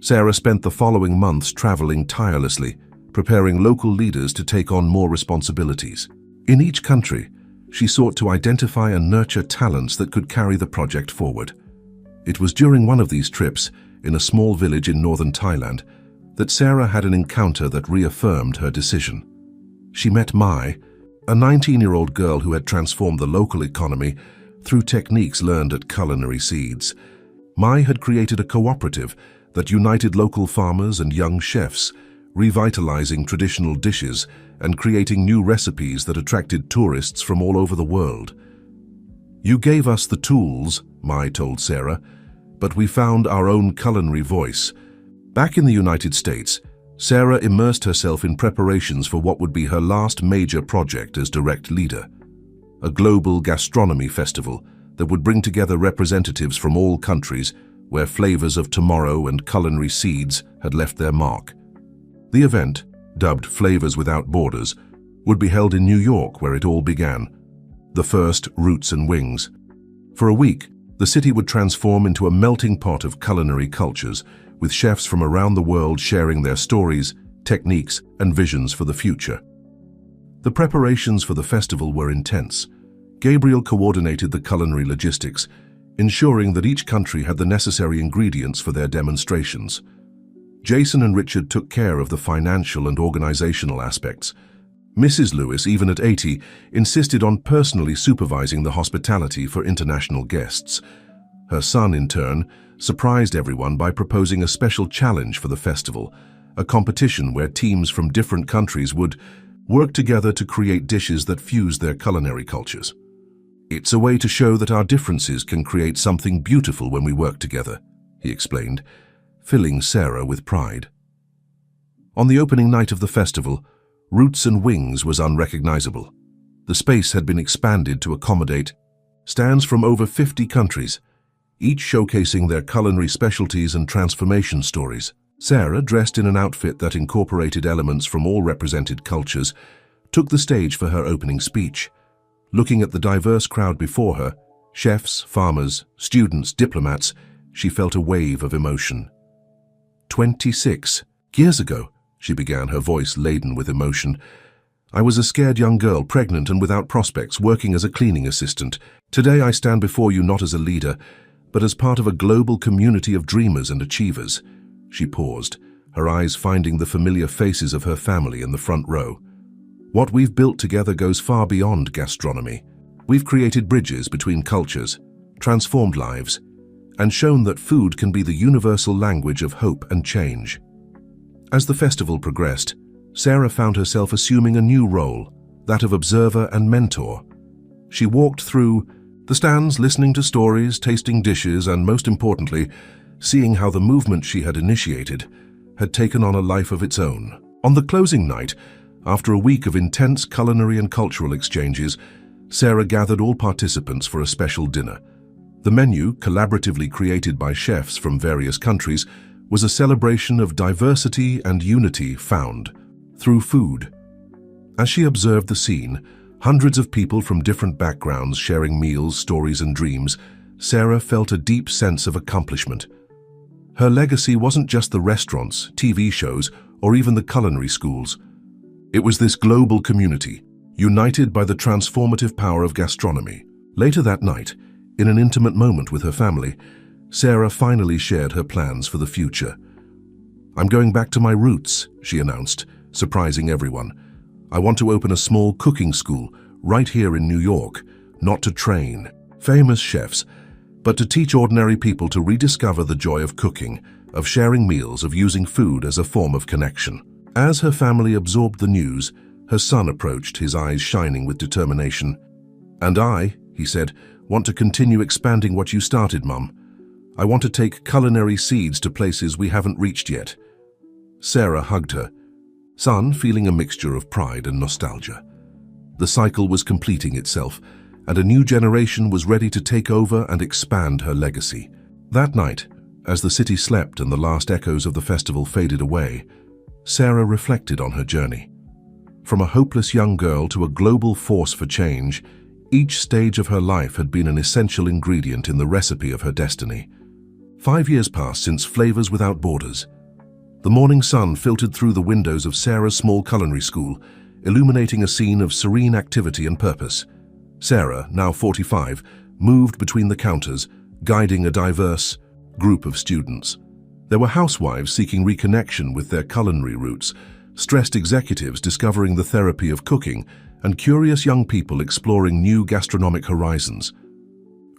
Sarah spent the following months traveling tirelessly, preparing local leaders to take on more responsibilities. In each country, she sought to identify and nurture talents that could carry the project forward. It was during one of these trips, in a small village in northern Thailand, that Sarah had an encounter that reaffirmed her decision. She met Mai, a 19-year-old girl who had transformed the local economy through techniques learned at Culinary Seeds. Mai had created a cooperative that united local farmers and young chefs, revitalizing traditional dishes and creating new recipes that attracted tourists from all over the world. "You gave us the tools," Mai told Sarah, "but we found our own culinary voice." Back in the United States, Sarah immersed herself in preparations for what would be her last major project as direct leader, a global gastronomy festival that would bring together representatives from all countries where Flavors of Tomorrow and Culinary Seeds had left their mark. The event, dubbed Flavors Without Borders, would be held in New York, where it all began, the first Roots and Wings. For a week, the city would transform into a melting pot of culinary cultures, with chefs from around the world sharing their stories, techniques, and visions for the future. The preparations for the festival were intense. Gabriel coordinated the culinary logistics, ensuring that each country had the necessary ingredients for their demonstrations. Jason and Richard took care of the financial and organizational aspects. Mrs. Lewis, even at 80, insisted on personally supervising the hospitality for international guests. Her son, in turn, surprised everyone by proposing a special challenge for the festival, a competition where teams from different countries would work together to create dishes that fuse their culinary cultures. "It's a way to show that our differences can create something beautiful when we work together," he explained, filling Sarah with pride. On the opening night of the festival, Roots and Wings was unrecognizable. The space had been expanded to accommodate stands from over 50 countries, each showcasing their culinary specialties and transformation stories. Sarah, dressed in an outfit that incorporated elements from all represented cultures, took the stage for her opening speech. Looking at the diverse crowd before her, chefs, farmers, students, diplomats, she felt a wave of emotion. 26 years ago, she began, her voice laden with emotion. "I was a scared young girl, pregnant and without prospects, working as a cleaning assistant. Today I stand before you not as a leader, but as part of a global community of dreamers and achievers." She paused, her eyes finding the familiar faces of her family in the front row. "What we've built together goes far beyond gastronomy. We've created bridges between cultures, transformed lives, and shown that food can be the universal language of hope and change." As the festival progressed, Sarah found herself assuming a new role, that of observer and mentor. She walked through the stands, listening to stories, tasting dishes, and most importantly, seeing how the movement she had initiated had taken on a life of its own. On the closing night, after a week of intense culinary and cultural exchanges, Sarah gathered all participants for a special dinner. The menu, collaboratively created by chefs from various countries, was a celebration of diversity and unity found through food. As she observed the scene, hundreds of people from different backgrounds sharing meals, stories, and dreams, Sarah felt a deep sense of accomplishment. Her legacy wasn't just the restaurants, TV shows, or even the culinary schools. It was this global community, united by the transformative power of gastronomy. Later that night, in an intimate moment with her family, Sarah finally shared her plans for the future. "I'm going back to my roots," she announced, surprising everyone. "I want to open a small cooking school right here in New York, not to train famous chefs, but to teach ordinary people to rediscover the joy of cooking, of sharing meals, of using food as a form of connection." As her family absorbed the news, her son approached, his eyes shining with determination. "And I," he said, "want to continue expanding what you started, Mum. I want to take culinary seeds to places we haven't reached yet." Sarah hugged her son, feeling a mixture of pride and nostalgia. The cycle was completing itself, and a new generation was ready to take over and expand her legacy. That night, as the city slept and the last echoes of the festival faded away, Sarah reflected on her journey. From a hopeless young girl to a global force for change, each stage of her life had been an essential ingredient in the recipe of her destiny. 5 years passed since Flavors Without Borders. The morning sun filtered through the windows of Sarah's small culinary school, illuminating a scene of serene activity and purpose. Sarah, now 45, moved between the counters, guiding a diverse group of students. There were housewives seeking reconnection with their culinary roots, stressed executives discovering the therapy of cooking, and curious young people exploring new gastronomic horizons.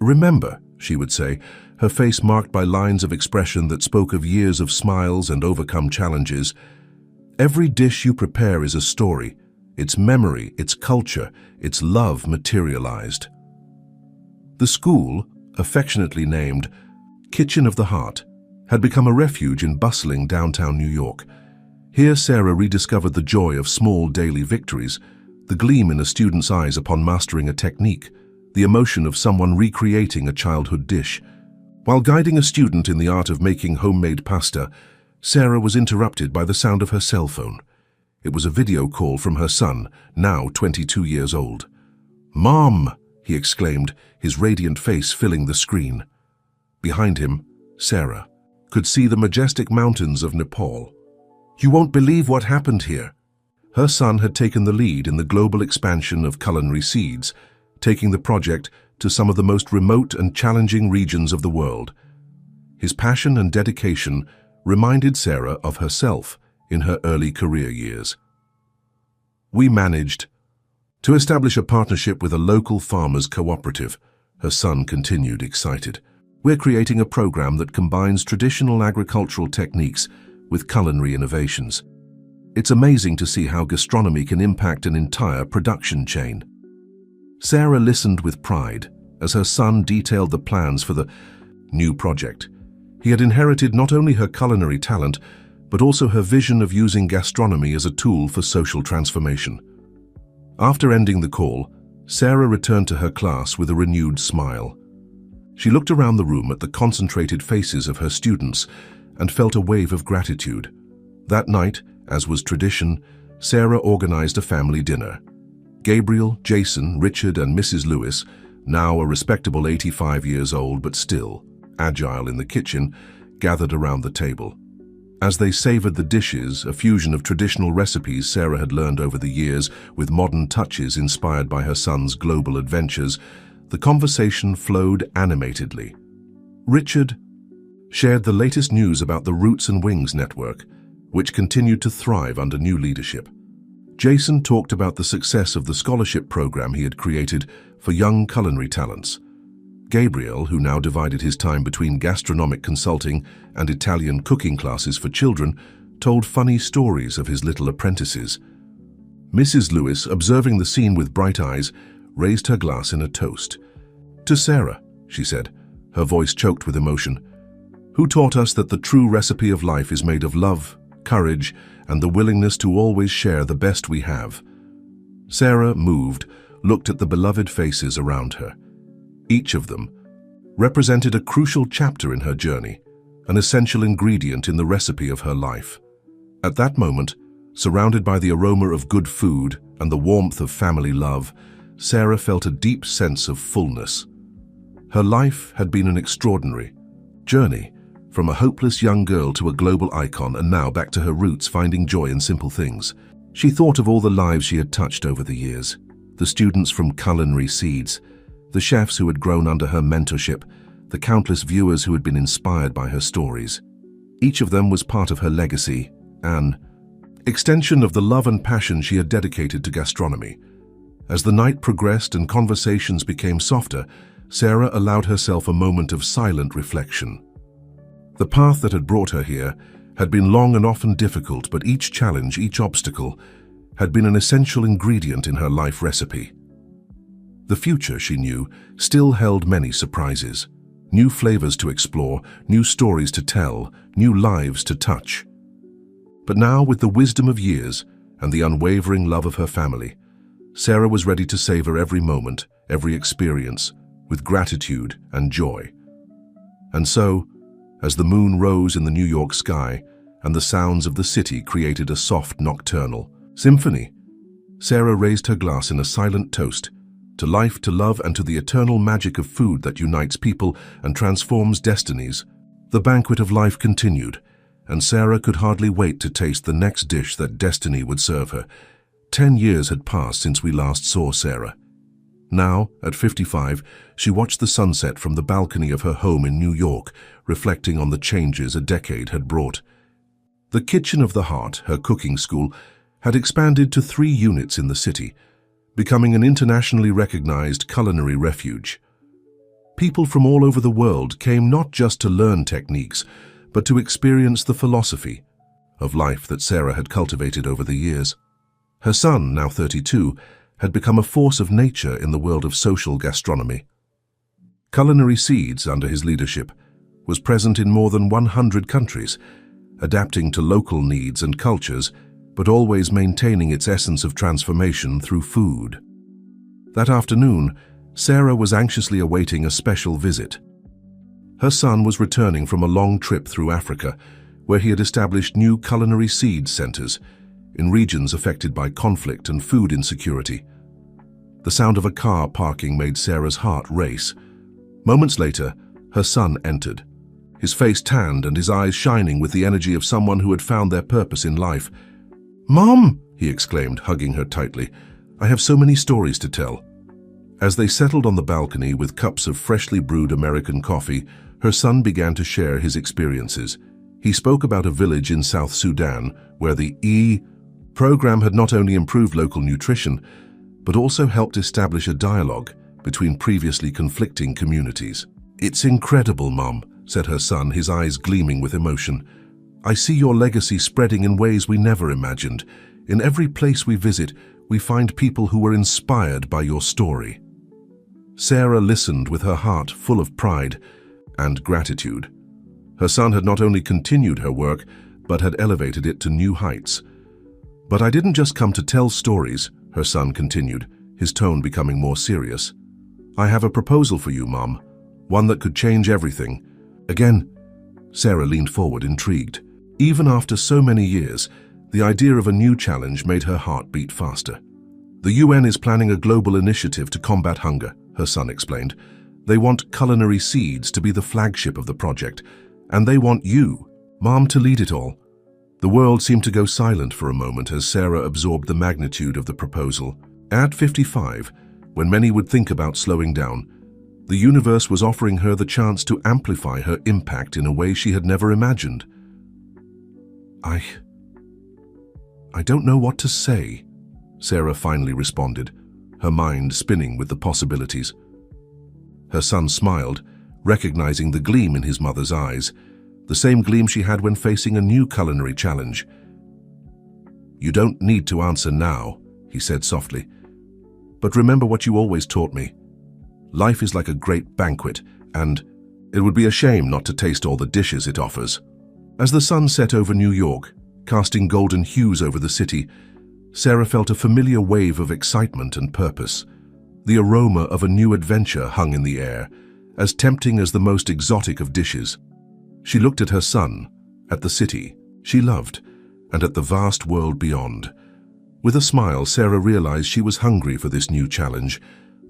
"Remember," she would say, her face marked by lines of expression that spoke of years of smiles and overcome challenges, "every dish you prepare is a story, its memory, its culture, its love materialized." The school, affectionately named Kitchen of the Heart, had become a refuge in bustling downtown New York. Here Sarah rediscovered the joy of small daily victories, the gleam in a student's eyes upon mastering a technique, the emotion of someone recreating a childhood dish. While guiding a student in the art of making homemade pasta, Sarah was interrupted by the sound of her cell phone. It was a video call from her son, now 22 years old. "Mom!" he exclaimed, his radiant face filling the screen. Behind him, Sarah could see the majestic mountains of Nepal. "You won't believe what happened here." Her son had taken the lead in the global expansion of Culinary Seeds, taking the project to some of the most remote and challenging regions of the world. His passion and dedication reminded Sarah of herself in her early career years. "We managed to establish a partnership with a local farmers cooperative," her son continued, excited. "We're creating a program that combines traditional agricultural techniques with culinary innovations. It's amazing to see how gastronomy can impact an entire production chain." Sarah listened with pride as her son detailed the plans for the new project. He had inherited not only her culinary talent, but also her vision of using gastronomy as a tool for social transformation. After ending the call, Sarah returned to her class with a renewed smile. She looked around the room at the concentrated faces of her students and felt a wave of gratitude. That night, as was tradition, Sarah organized a family dinner. Gabriel, Jason, Richard, and Mrs. Lewis, now a respectable 85 years old but still agile in the kitchen, gathered around the table. As they savored the dishes, a fusion of traditional recipes Sarah had learned over the years with modern touches inspired by her son's global adventures, the conversation flowed animatedly. Richard shared the latest news about the Roots and Wings network, which continued to thrive under new leadership. Jason talked about the success of the scholarship program he had created for young culinary talents. Gabriel, who now divided his time between gastronomic consulting and Italian cooking classes for children, told funny stories of his little apprentices. Mrs. Lewis, observing the scene with bright eyes, raised her glass in a toast. "To Sarah," she said, her voice choked with emotion, "who taught us that the true recipe of life is made of love, courage, and the willingness to always share the best we have." Sarah, moved, looked at the beloved faces around her. Each of them represented a crucial chapter in her journey, an essential ingredient in the recipe of her life. At that moment, Surrounded by the aroma of good food and the warmth of family love, Sarah felt a deep sense of fullness. Her life had been an extraordinary journey, from a hopeless young girl to a global icon, and now back to her roots, finding joy in simple things. She thought of all the lives she had touched over the years, the students from Culinary Seeds, the chefs who had grown under her mentorship, the countless viewers who had been inspired by her stories. Each of them was part of her legacy, an extension of the love and passion she had dedicated to gastronomy. As the night progressed and conversations became softer, Sarah allowed herself a moment of silent reflection. The path that had brought her here had been long and often difficult, but each challenge, each obstacle, had been an essential ingredient in her life recipe. The future, she knew, still held many surprises. New flavors to explore, new stories to tell, new lives to touch. But now, with the wisdom of years and the unwavering love of her family, Sarah was ready to savor every moment, every experience, with gratitude and joy. And so, as the moon rose in the New York sky and the sounds of the city created a soft nocturnal symphony, Sarah raised her glass in a silent toast to life, to love, and to the eternal magic of food that unites people and transforms destinies. The banquet of life continued, and Sarah could hardly wait to taste the next dish that destiny would serve her. 10 years had passed since we last saw Sarah. Now, at 55, she watched the sunset from the balcony of her home in New York, reflecting on the changes a decade had brought. The Kitchen of the Heart, her cooking school, had expanded to 3 units in the city, becoming an internationally recognized culinary refuge. People from all over the world came not just to learn techniques, but to experience the philosophy of life that Sarah had cultivated over the years. Her son, now 32, had become a force of nature in the world of social gastronomy. Culinary Seeds, under his leadership, was present in more than 100 countries, adapting to local needs and cultures, but always maintaining its essence of transformation through food. That afternoon, Sarah was anxiously awaiting a special visit. Her son was returning from a long trip through Africa, where he had established new Culinary Seeds centers in regions affected by conflict and food insecurity. The sound of a car parking made Sarah's heart race. Moments later, her son entered, his face tanned and his eyes shining with the energy of someone who had found their purpose in life. "Mom!" he exclaimed, hugging her tightly. "I have so many stories to tell." As they settled on the balcony with cups of freshly brewed American coffee, her son began to share his experiences. He spoke about a village in South Sudan where the program had not only improved local nutrition, but also helped establish a dialogue between previously conflicting communities. "It's incredible, Mom," said her son, his eyes gleaming with emotion. "I see your legacy spreading in ways we never imagined. In every place we visit, we find people who were inspired by your story." Sarah listened with her heart full of pride and gratitude. Her son had not only continued her work, but had elevated it to new heights. "But I didn't just come to tell stories," her son continued, his tone becoming more serious. "I have a proposal for you, Mom, one that could change everything." Again, Sarah leaned forward, intrigued. Even after so many years, the idea of a new challenge made her heart beat faster. "The UN is planning a global initiative to combat hunger," her son explained. "They want Culinary Seeds to be the flagship of the project, and they want you, Mom, to lead it all." The world seemed to go silent for a moment as Sarah absorbed the magnitude of the proposal. At 55, when many would think about slowing down, the universe was offering her the chance to amplify her impact in a way she had never imagined. I don't know what to say," Sarah finally responded, her mind spinning with the possibilities. Her son smiled, recognizing the gleam in his mother's eyes, the same gleam she had when facing a new culinary challenge. "You don't need to answer now," he said softly. "But remember what you always taught me. Life is like a great banquet, and it would be a shame not to taste all the dishes it offers." As the sun set over New York, casting golden hues over the city, Sarah felt a familiar wave of excitement and purpose. The aroma of a new adventure hung in the air, as tempting as the most exotic of dishes. She looked at her son, at the city she loved, and at the vast world beyond. With a smile, Sarah realized she was hungry for this new challenge.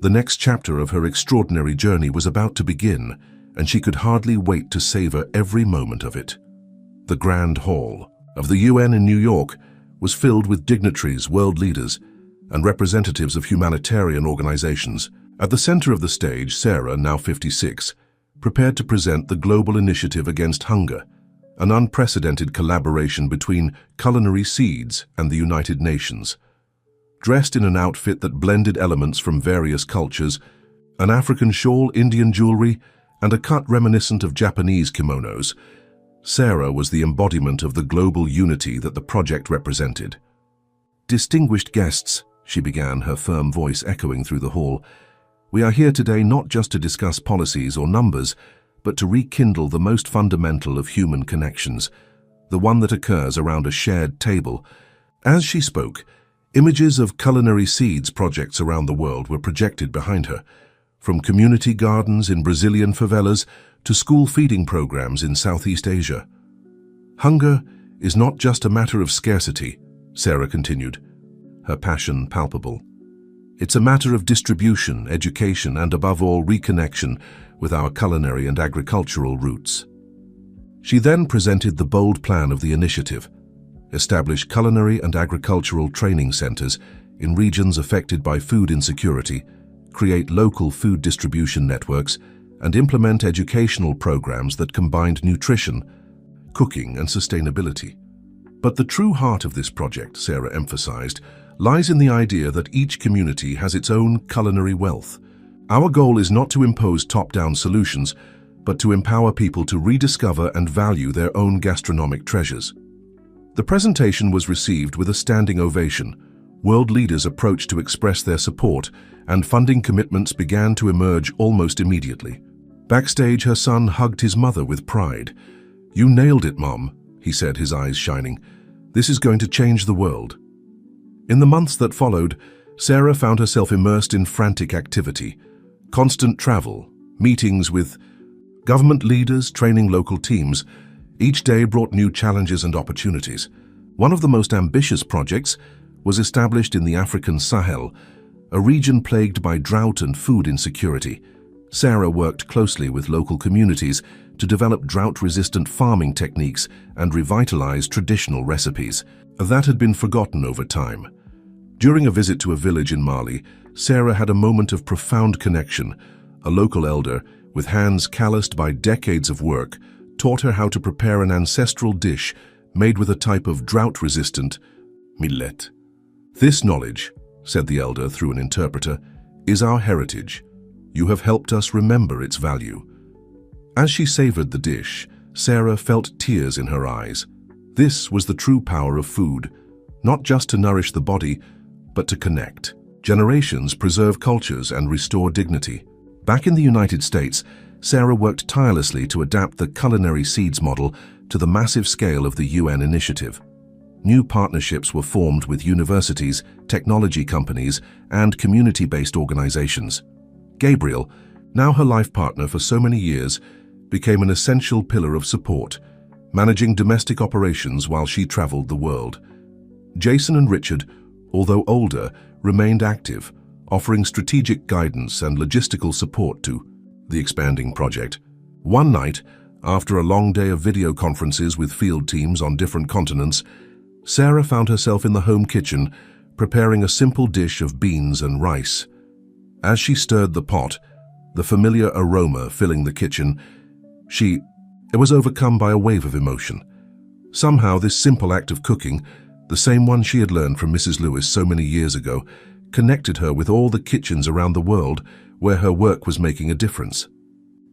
The next chapter of her extraordinary journey was about to begin, and she could hardly wait to savor every moment of it. The Grand Hall of the UN in New York was filled with dignitaries, world leaders, and representatives of humanitarian organizations. At the center of the stage, Sarah, now 56, prepared to present the Global Initiative Against Hunger, an unprecedented collaboration between Culinary Seeds and the United Nations. Dressed in an outfit that blended elements from various cultures, an African shawl, Indian jewelry, and a cut reminiscent of Japanese kimonos, Sarah was the embodiment of the global unity that the project represented. "Distinguished guests," she began, her firm voice echoing through the hall, "we are here today not just to discuss policies or numbers, but to rekindle the most fundamental of human connections, the one that occurs around a shared table." As she spoke, images of Culinary Seeds projects around the world were projected behind her, from community gardens in Brazilian favelas to school feeding programs in Southeast Asia. "Hunger is not just a matter of scarcity," Sarah continued, her passion palpable. "It's a matter of distribution, education, and above all, reconnection with our culinary and agricultural roots." She then presented the bold plan of the initiative: establish culinary and agricultural training centers in regions affected by food insecurity, create local food distribution networks, and implement educational programs that combined nutrition, cooking, and sustainability. But the true heart of this project, Sarah emphasized, lies in the idea that each community has its own culinary wealth. "Our goal is not to impose top-down solutions, but to empower people to rediscover and value their own gastronomic treasures." The presentation was received with a standing ovation. World leaders approached to express their support, and funding commitments began to emerge almost immediately. Backstage, her son hugged his mother with pride. "You nailed it, Mom," he said, his eyes shining. "This is going to change the world." In the months that followed, Sarah found herself immersed in frantic activity. Constant travel, meetings with government leaders, training local teams. Each day brought new challenges and opportunities. One of the most ambitious projects was established in the African Sahel, a region plagued by drought and food insecurity. Sarah worked closely with local communities to develop drought-resistant farming techniques and revitalize traditional recipes that had been forgotten over time. During a visit to a village in Mali, Sarah had a moment of profound connection. A local elder, with hands calloused by decades of work, taught her how to prepare an ancestral dish made with a type of drought-resistant millet. "This knowledge," said the elder through an interpreter, "is our heritage. You have helped us remember its value." As she savored the dish, Sarah felt tears in her eyes. This was the true power of food, not just to nourish the body, but to connect. Generations preserve cultures and restore dignity. Back in the United States, Sarah worked tirelessly to adapt the Culinary Seeds model to the massive scale of the UN initiative. New partnerships were formed with universities, technology companies, and community-based organizations. Gabriel, now her life partner for so many years, became an essential pillar of support, managing domestic operations while she traveled the world. Jason and Richard, although older, remained active, offering strategic guidance and logistical support to the expanding project. One night, after a long day of video conferences with field teams on different continents, Sarah found herself in the home kitchen, preparing a simple dish of beans and rice. As she stirred the pot, the familiar aroma filling the kitchen, she was overcome by a wave of emotion. Somehow this simple act of cooking, the same one she had learned from Mrs. Lewis so many years ago, connected her with all the kitchens around the world where her work was making a difference.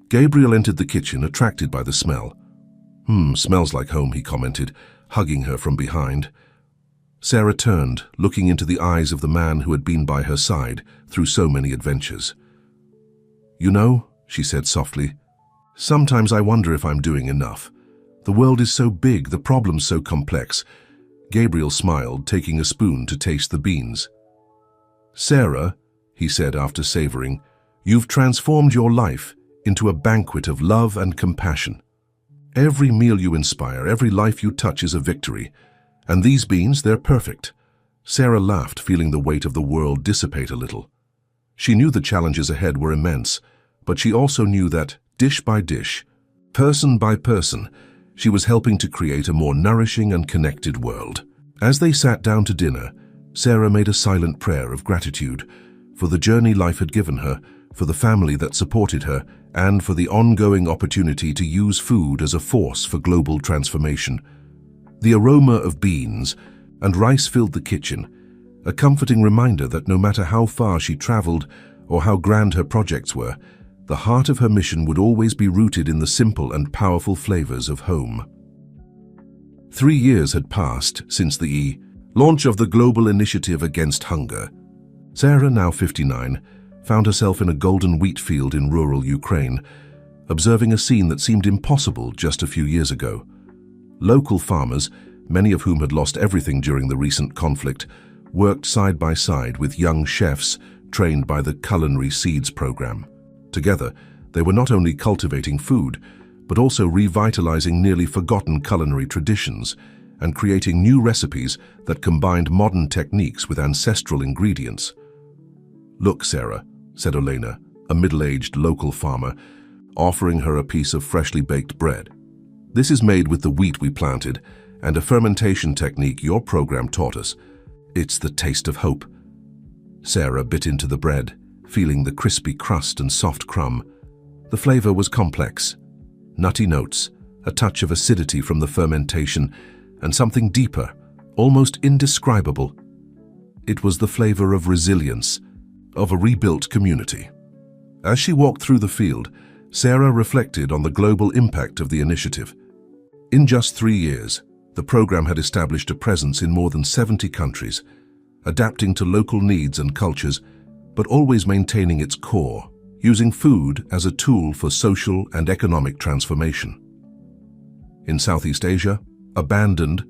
Gabriel entered the kitchen, attracted by the smell. Smells like home," he commented, hugging her from behind. Sarah turned, looking into the eyes of the man who had been by her side through so many adventures. "You know," she said softly, "sometimes I wonder if I'm doing enough. The world is so big, the problems so complex." Gabriel smiled, taking a spoon to taste the beans. "Sarah," he said after savoring, "you've transformed your life into a banquet of love and compassion. Every meal you inspire, every life you touch is a victory. And these beans, they're perfect. Sarah laughed, feeling the weight of the world dissipate a little. She knew the challenges ahead were immense, but she also knew that, dish by dish, person by person, she was helping to create a more nourishing and connected world. As they sat down to dinner, Sarah made a silent prayer of gratitude for the journey life had given her, for the family that supported her, and for the ongoing opportunity to use food as a force for global transformation. The aroma of beans and rice filled the kitchen, a comforting reminder that no matter how far she traveled or how grand her projects were, the heart of her mission would always be rooted in the simple and powerful flavors of home. 3 years had passed since the launch of the Global Initiative Against Hunger. Sarah, now 59, found herself in a golden wheat field in rural Ukraine, observing a scene that seemed impossible just a few years ago. Local farmers, many of whom had lost everything during the recent conflict, worked side by side with young chefs trained by the Culinary Seeds program. Together, they were not only cultivating food, but also revitalizing nearly forgotten culinary traditions and creating new recipes that combined modern techniques with ancestral ingredients. "Look, Sarah," said Olena, a middle-aged local farmer, offering her a piece of freshly baked bread. "This is made with the wheat we planted and a fermentation technique your program taught us. It's the taste of hope." Sarah bit into the bread, feeling the crispy crust and soft crumb. The flavor was complex. Nutty notes, a touch of acidity from the fermentation, and something deeper, almost indescribable. It was the flavor of resilience, of a rebuilt community. As she walked through the field, Sarah reflected on the global impact of the initiative. In just 3 years, the program had established a presence in more than 70 countries, adapting to local needs and cultures, but always maintaining its core, using food as a tool for social and economic transformation. In Southeast Asia, abandoned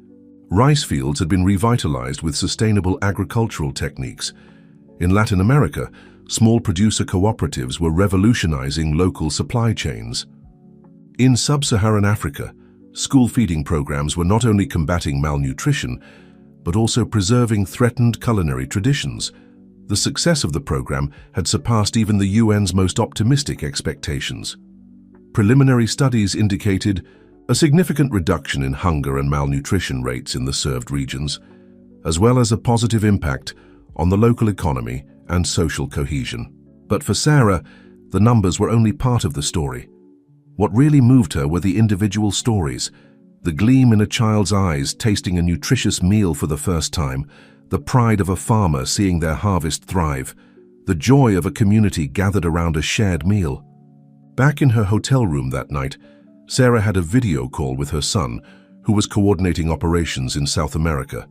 rice fields had been revitalized with sustainable agricultural techniques. In Latin America, small producer cooperatives were revolutionizing local supply chains. In sub-Saharan Africa, school feeding programs were not only combating malnutrition, but also preserving threatened culinary traditions. The success of the program had surpassed even the UN's most optimistic expectations. Preliminary studies indicated a significant reduction in hunger and malnutrition rates in the served regions, as well as a positive impact on the local economy and social cohesion. But for Sarah, the numbers were only part of the story. What really moved her were the individual stories, the gleam in a child's eyes tasting a nutritious meal for the first time, the pride of a farmer seeing their harvest thrive, the joy of a community gathered around a shared meal. Back in her hotel room that night, Sarah had a video call with her son, who was coordinating operations in South America.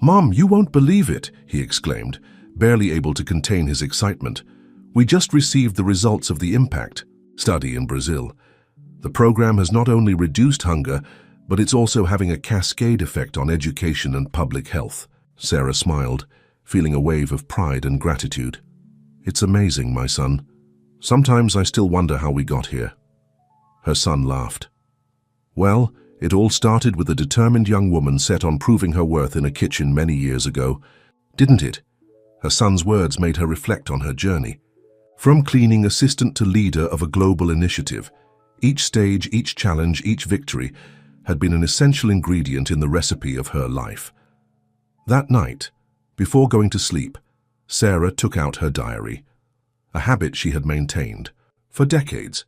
"Mom, you won't believe it," he exclaimed, barely able to contain his excitement. "We just received the results of the impact study in Brazil. The program has not only reduced hunger, but it's also having a cascade effect on education and public health." Sarah smiled, feeling a wave of pride and gratitude. "It's amazing, my son. Sometimes I still wonder how we got here." Her son laughed. "Well, it all started with a determined young woman set on proving her worth in a kitchen many years ago, didn't it?" Her son's words made her reflect on her journey. From cleaning assistant to leader of a global initiative, each stage, each challenge, each victory had been an essential ingredient in the recipe of her life. That night, before going to sleep, Sarah took out her diary, a habit she had maintained for decades.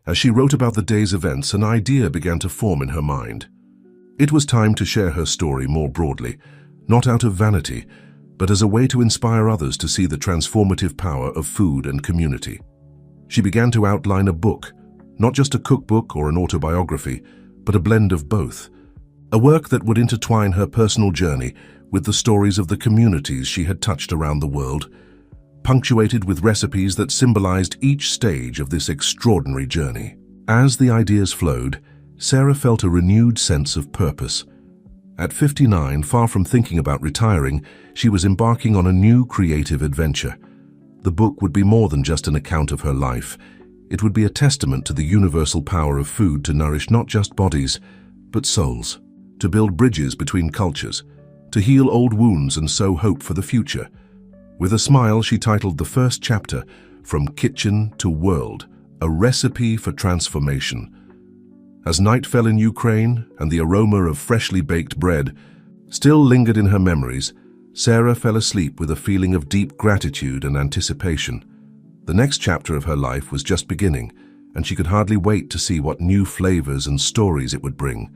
As she wrote about the day's events, an idea began to form in her mind. It was time to share her story more broadly, not out of vanity, but as a way to inspire others to see the transformative power of food and community. She began to outline a book, not just a cookbook or an autobiography, but a blend of both. A work that would intertwine her personal journey with the stories of the communities she had touched around the world, punctuated with recipes that symbolized each stage of this extraordinary journey. As the ideas flowed, Sarah felt a renewed sense of purpose. At 59, far from thinking about retiring, she was embarking on a new creative adventure. The book would be more than just an account of her life. It would be a testament to the universal power of food to nourish not just bodies, but souls. to build bridges between cultures, to heal old wounds and sow hope for the future. With a smile, she titled the first chapter, From Kitchen to World, a recipe for transformation. As night fell in Ukraine and the aroma of freshly baked bread still lingered in her memories, Sarah fell asleep with a feeling of deep gratitude and anticipation. The next chapter of her life was just beginning, and she could hardly wait to see what new flavors and stories it would bring.